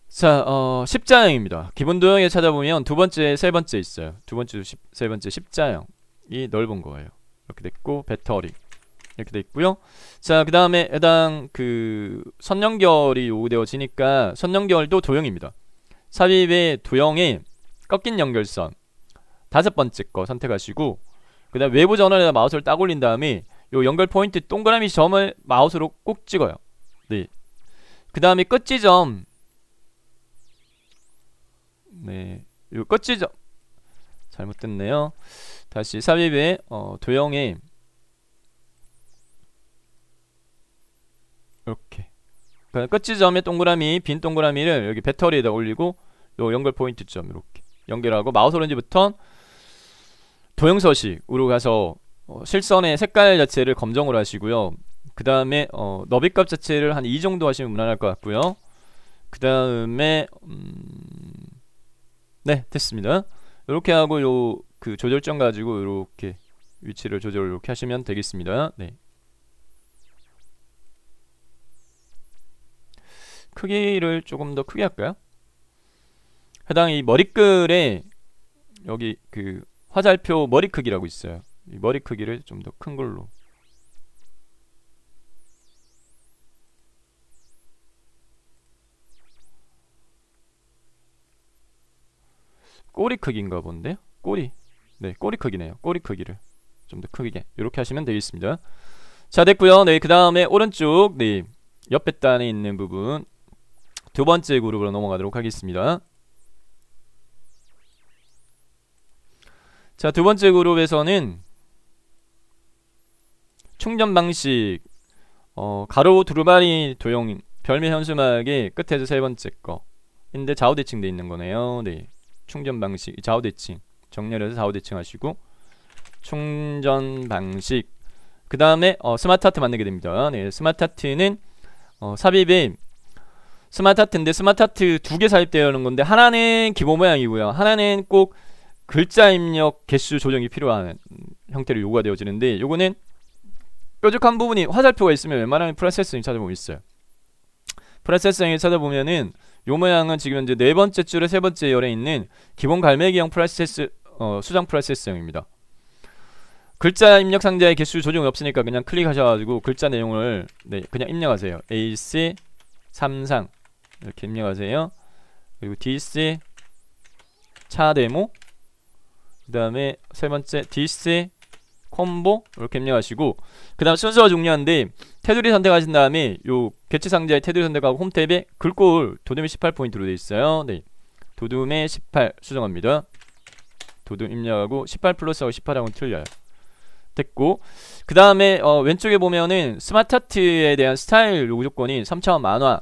자, 10자형입니다. 기본 도형에 찾아보면 두 번째, 세 번째 있어요. 두 번째, 세 번째 10자형이 넓은 거예요. 이렇게 됐고, 배터리 이렇게 돼 있고요. 자, 그 다음에 해당 그 선 연결이 요구되어지니까 선 연결도 도형입니다. 삽입의 도형에 꺾인 연결선 다섯 번째 거 선택하시고, 그 다음 외부 전원에다 마우스를 딱 올린 다음에 요 연결 포인트 동그라미 점을 마우스로 꼭 찍어요. 네, 그 다음에 끝지점, 네, 요 끝지점 잘못됐네요. 다시 삽입의 도형에 이렇게 끝지점의 동그라미, 빈 동그라미를 여기 배터리에다 올리고 요 연결 포인트 점 이렇게 연결하고, 마우스 오른지부터 도형 서식으로 가서 실선의 색깔 자체를 검정으로 하시고요. 그 다음에 너비값 자체를 한 2 정도 하시면 무난할 것 같고요. 그 다음에 네, 됐습니다. 이렇게 하고 요 그 조절점 가지고 이렇게 위치를 조절 이렇게 하시면 되겠습니다. 네, 크기를 조금 더 크게 할까요? 해당 이 머리글에 여기 그 화살표 머리 크기라고 있어요. 이 머리 크기를 좀 더 큰 걸로, 꼬리 크기인가 본데요? 꼬리, 네, 꼬리 크기네요. 꼬리 크기를 좀 더 크게 이렇게 하시면 되겠습니다. 자, 됐고요. 네, 그 다음에 오른쪽 네, 옆에 단에 있는 부분 두 번째 그룹으로 넘어가도록 하겠습니다. 자, 두 번째 그룹에서는 충전 방식, 가로 두루마리 도형 별미 현수막의 끝에서 세 번째 거인데 좌우 대칭 돼 있는 거네요. 네, 충전 방식 좌우 대칭 정렬해서 좌우 대칭 하시고 충전 방식, 그 다음에 스마트 하트 만들게 됩니다. 네, 스마트 하트는 삽입에 스마트 하트인데 스마트 하트 두 개 삽입되어 있는 건데, 하나는 기본 모양이고요, 하나는 꼭 글자 입력 개수 조정이 필요한 형태로 요구가 되어지는데, 요거는 뾰족한 부분이 화살표가 있으면 웬만하면 프로세서링 찾아보면 있어요. 프로세서링을 찾아보면은 요 모양은 지금 현재 네 번째 줄에 세 번째 열에 있는 기본 갈매기형 수정 프로세서형입니다. 글자 입력 상자의 개수 조정이 없으니까 그냥 클릭하셔가지고 글자 내용을 네, 그냥 입력하세요. AC 33 이렇게 입력하세요. 그리고 DC 차 데모, 그 다음에 세 번째 DC 콤보 이렇게 입력하시고, 그 다음 순서가 중요한데 테두리 선택하신 다음에 요 개체 상자의 테두리 선택하고 홈 탭에 글꼴 도둠이 18포인트로 되어 있어요. 네, 도둠의 18 수정합니다. 도둠 입력하고 18 플러스하고 18하고는 틀려요. 됐고, 그 다음에 왼쪽에 보면은 스마트 하트에 대한 스타일 요구 조건이 3차원 만화,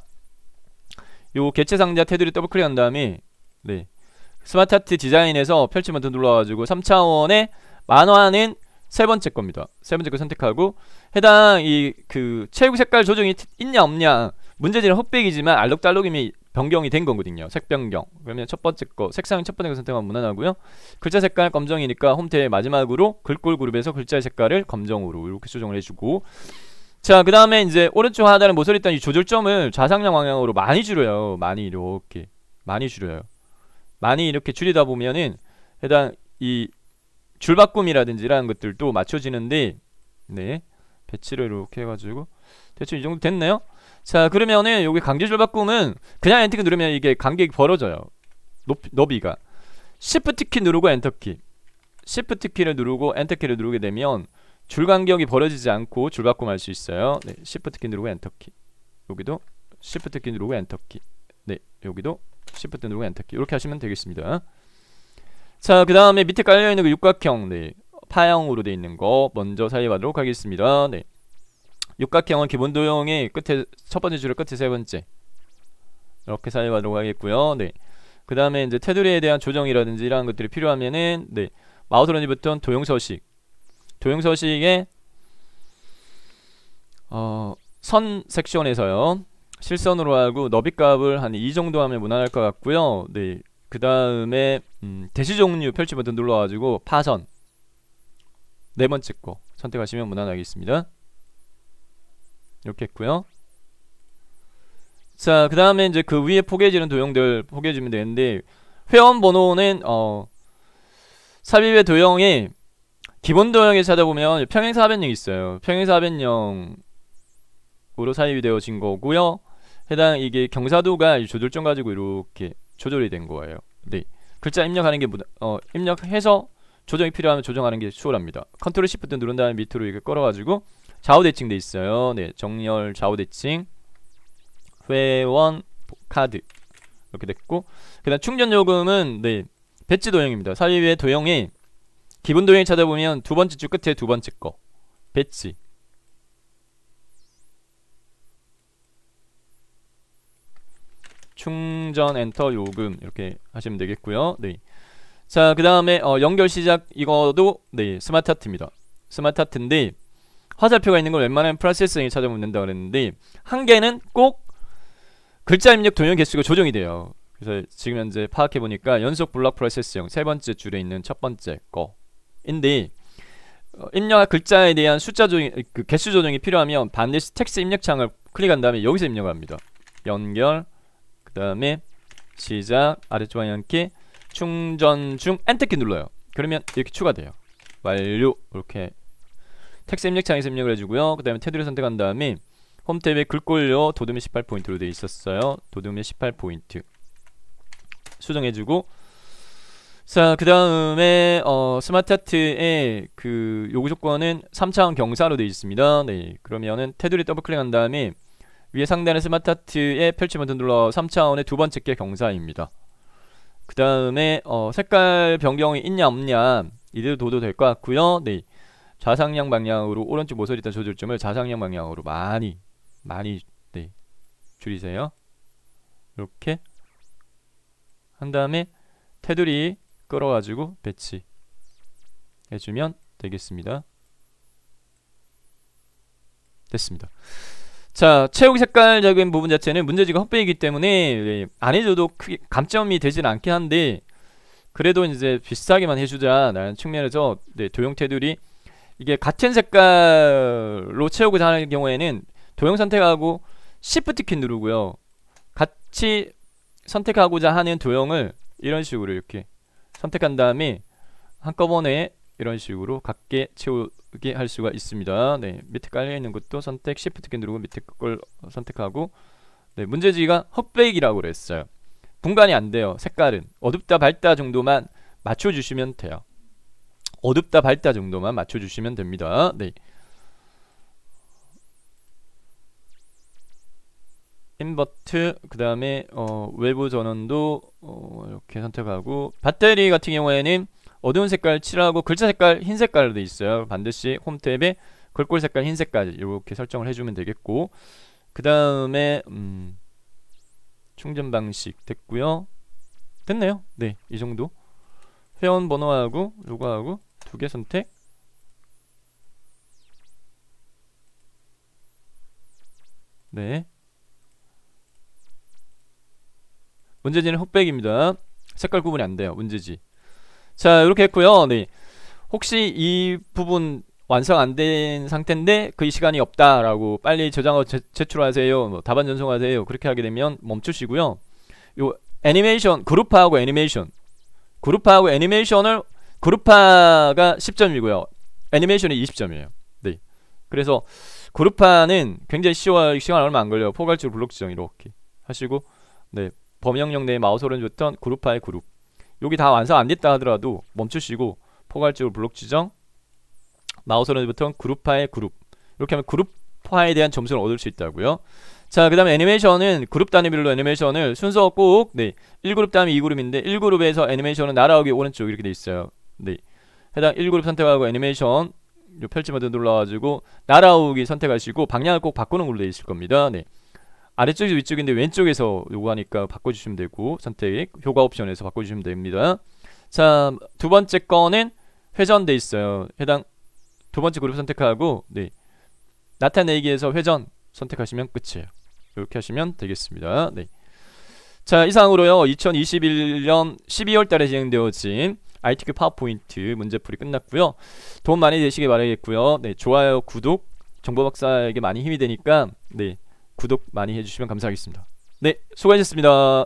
요 개체 상자 테두리 더블 클릭한 다음에 네, 스마트 하트 디자인에서 펼치 버튼 눌러가지고 3차원의 만화는 세 번째 겁니다. 세 번째 거 선택하고, 해당 이 그 체육 색깔 조정이 있냐 없냐 문제지는 흑백이지만 알록달록임이 변경이 된 거거든요. 색 변경. 그러면 첫 번째 거 색상 첫 번째 거 선택하면 무난하고요. 글자 색깔 검정이니까 홈탭 마지막으로 글꼴 그룹에서 글자의 색깔을 검정으로 이렇게 수정을 해주고, 자 그 다음에 이제 오른쪽 하단에 모서리 있던 이 조절점을 좌상향 방향으로 많이 줄여요. 많이 이렇게 많이 줄여요. 많이 이렇게 줄이다 보면은 해당 이 줄바꿈이라든지 이런 것들도 맞춰지는데, 네 배치를 이렇게 해가지고 대충 이 정도 됐네요. 자 그러면은 여기 강제 줄바꿈은 그냥 엔터키 누르면 이게 간격이 벌어져요. 너비가 Shift 키 누르고 엔터 키, Shift 키를 누르고 엔터 키를 누르게 되면 줄 간격이 벌어지지 않고 줄바꿈 할 수 있어요. 네, Shift 키 누르고 엔터 키, 여기도 Shift 키 누르고 엔터 키, 네 여기도 Shift 누르고 엔터 키, 이렇게 하시면 되겠습니다. 자 그 다음에 밑에 깔려있는 그 육각형, 네 파형으로 되어 있는 거 먼저 사용하도록 하겠습니다. 네 육각형은 기본 도형의 끝에 첫 번째 줄의 끝에 세 번째 이렇게 사용하도록 하겠고요. 네 그 다음에 이제 테두리에 대한 조정이라든지 이러한 것들이 필요하면은 네 마우스 런지 버튼 도형 서식, 도형 서식에 선 섹션에서요 실선으로 하고 너비 값을 한 2 정도 하면 무난할 것 같고요. 네 그 다음에 대시 종류 펼치 버튼 눌러가지고 파선 네 번째 거 선택하시면 무난하겠습니다. 이렇게 했고요. 자 그 다음에 이제 그 위에 포개지는 도형들 포개주면 되는데, 회원 번호는 삽입의 도형에 기본 도형에 찾아보면 평행사 합연형이 있어요. 평행사 합연형으로 삽입이 되어진 거고요. 해당 이게 경사도가 조절점 가지고 이렇게 조절이 된 거예요. 네 글자 입력하는 게 입력해서 조정이 필요하면 조정하는 게 수월합니다. 컨트롤 시프트 누른 다음에 밑으로 이렇게 끌어가지고 좌우 대칭 돼 있어요. 네 정렬 좌우 대칭, 회원 카드 이렇게 됐고, 그 다음 충전 요금은 네 배치 도형입니다. 삽입의 도형에 기본 도형에 찾아보면 두 번째 줄 끝에 두 번째 거 배치, 충전 엔터 요금 이렇게 하시면 되겠고요. 네. 자 그 다음에 연결 시작 이거도 네 스마트 하트입니다. 스마트 하트인데 화살표가 있는 걸 웬만하면 플러스 S에 찾아보면 된다고 그랬는데, 한 개는 꼭 글자 입력 도형 개수가 조정이 돼요. 그래서 지금 현재 파악해보니까 연속 블록 프로세스형 세 번째 줄에 있는 첫 번째 거인데, 입력할 글자에 대한 숫자 조정, 그 개수 조정이 필요하면 반드시 텍스트 입력창을 클릭한 다음에 여기서 입력을 합니다. 연결, 그 다음에 시작, 아래쪽 방향키, 충전 중 엔터키 눌러요. 그러면 이렇게 추가돼요. 완료. 이렇게 텍스트 입력창에서 입력을 해주고요. 그 다음에 테두리 선택한 다음에 홈탭에 글꼴요 도둠의 18포인트로 되어 있었어요. 도둠의 18포인트 수정해주고, 자 그 다음에 스마트 하트의 그 요구 조건은 3차원 경사로 되어 있습니다. 네 그러면은 테두리 더블 클릭한 다음에 위에 상단의 스마트 하트에 펼치 버튼 눌러 3차원의 두 번째 게 경사입니다. 그 다음에 색깔 변경이 있냐 없냐 이대로 둬도 될 것 같고요. 네 좌상향 방향으로 오른쪽 모서리 있던 조절점을 좌상향 방향으로 많이 네 줄이세요. 이렇게 한 다음에 테두리 끌어가지고 배치 해주면 되겠습니다. 됐습니다. 자 채우기 색깔적인 부분 자체는 문제지가 헛배이기 때문에 네, 안 해줘도 크게 감점이 되진 않긴 한데, 그래도 이제 비슷하게만 해주자 라는 측면에서 네, 도형 테두리 이게 같은 색깔로 채우고자 하는 경우에는 도형 선택하고 Shift 키 누르고요, 같이 선택하고자 하는 도형을 이런 식으로 이렇게 선택한 다음에 한꺼번에 이런 식으로 같게 채우게 할 수가 있습니다. 네, 밑에 깔려있는 것도 선택 Shift 키 누르고 밑에 걸 선택하고, 네, 문제지가 흑백이라고 그랬어요. 분간이 안 돼요. 색깔은 어둡다 밝다 정도만 맞춰주시면 돼요. 어둡다 밝다 정도만 맞춰주시면 됩니다. 네. 인버트 그 다음에 외부 전원도 이렇게 선택하고, 배터리 같은 경우에는 어두운 색깔 칠하고 글자 색깔 흰 색깔로 되어 있어요. 반드시 홈탭에 글꼴 색깔 흰 색깔 이렇게 설정을 해주면 되겠고, 그 다음에 충전 방식 됐고요. 됐네요. 네, 이 정도. 회원 번호하고 요거하고 두 개 선택. 네. 문제지는 흑백입니다. 색깔 구분이 안 돼요. 문제지. 자, 이렇게 했고요. 네. 혹시 이 부분 완성 안 된 상태인데 그 시간이 없다라고 빨리 저장하고 제출하세요. 뭐 답안 전송하세요. 그렇게 하게 되면 멈추시고요. 요 애니메이션 그룹화하고 애니메이션 그룹화하고 애니메이션을 그룹화가 10점이고요. 애니메이션이 20점이에요. 네. 그래서 그룹화는 굉장히 쉬워요. 시간 얼마 안 걸려요. 포괄적으로 블록 지정 이렇게 하시고 네. 범영역 내에 마우스 오른쪽 버튼 그룹화의 그룹. 여기 다 완성 안 됐다 하더라도 멈추시고 포괄적으로 블록 지정 마우스 오른쪽 버튼 그룹화의 그룹. 이렇게 하면 그룹화에 대한 점수를 얻을 수 있다고요. 자, 그 다음에 애니메이션은 그룹 단위별로 애니메이션을 순서 꼭 네, 1그룹 다음에 2그룹인데 1그룹에서 애니메이션은 날아오기 오른쪽 이렇게 돼 있어요. 네. 해당 1그룹 선택하고 애니메이션 요 펼치 버튼 눌러가지고 날아오기 선택하시고 방향을 꼭 바꾸는 걸로 돼 있을 겁니다. 네. 아래쪽에서 위쪽인데 왼쪽에서 요구하니까 바꿔주시면 되고 선택 효과 옵션에서 바꿔주시면 됩니다. 자, 두 번째 거는 회전돼 있어요. 해당 두 번째 그룹 선택하고 네. 나타내기에서 회전 선택하시면 끝이에요. 이렇게 하시면 되겠습니다. 네. 자, 이상으로요 2021년 12월 달에 진행되어진 ITQ 파워포인트 문제풀이 끝났고요. 도움 많이 되시길 바라겠고요. 네, 좋아요, 구독, 정보박사에게 많이 힘이 되니까 네, 구독 많이 해주시면 감사하겠습니다. 네, 수고하셨습니다.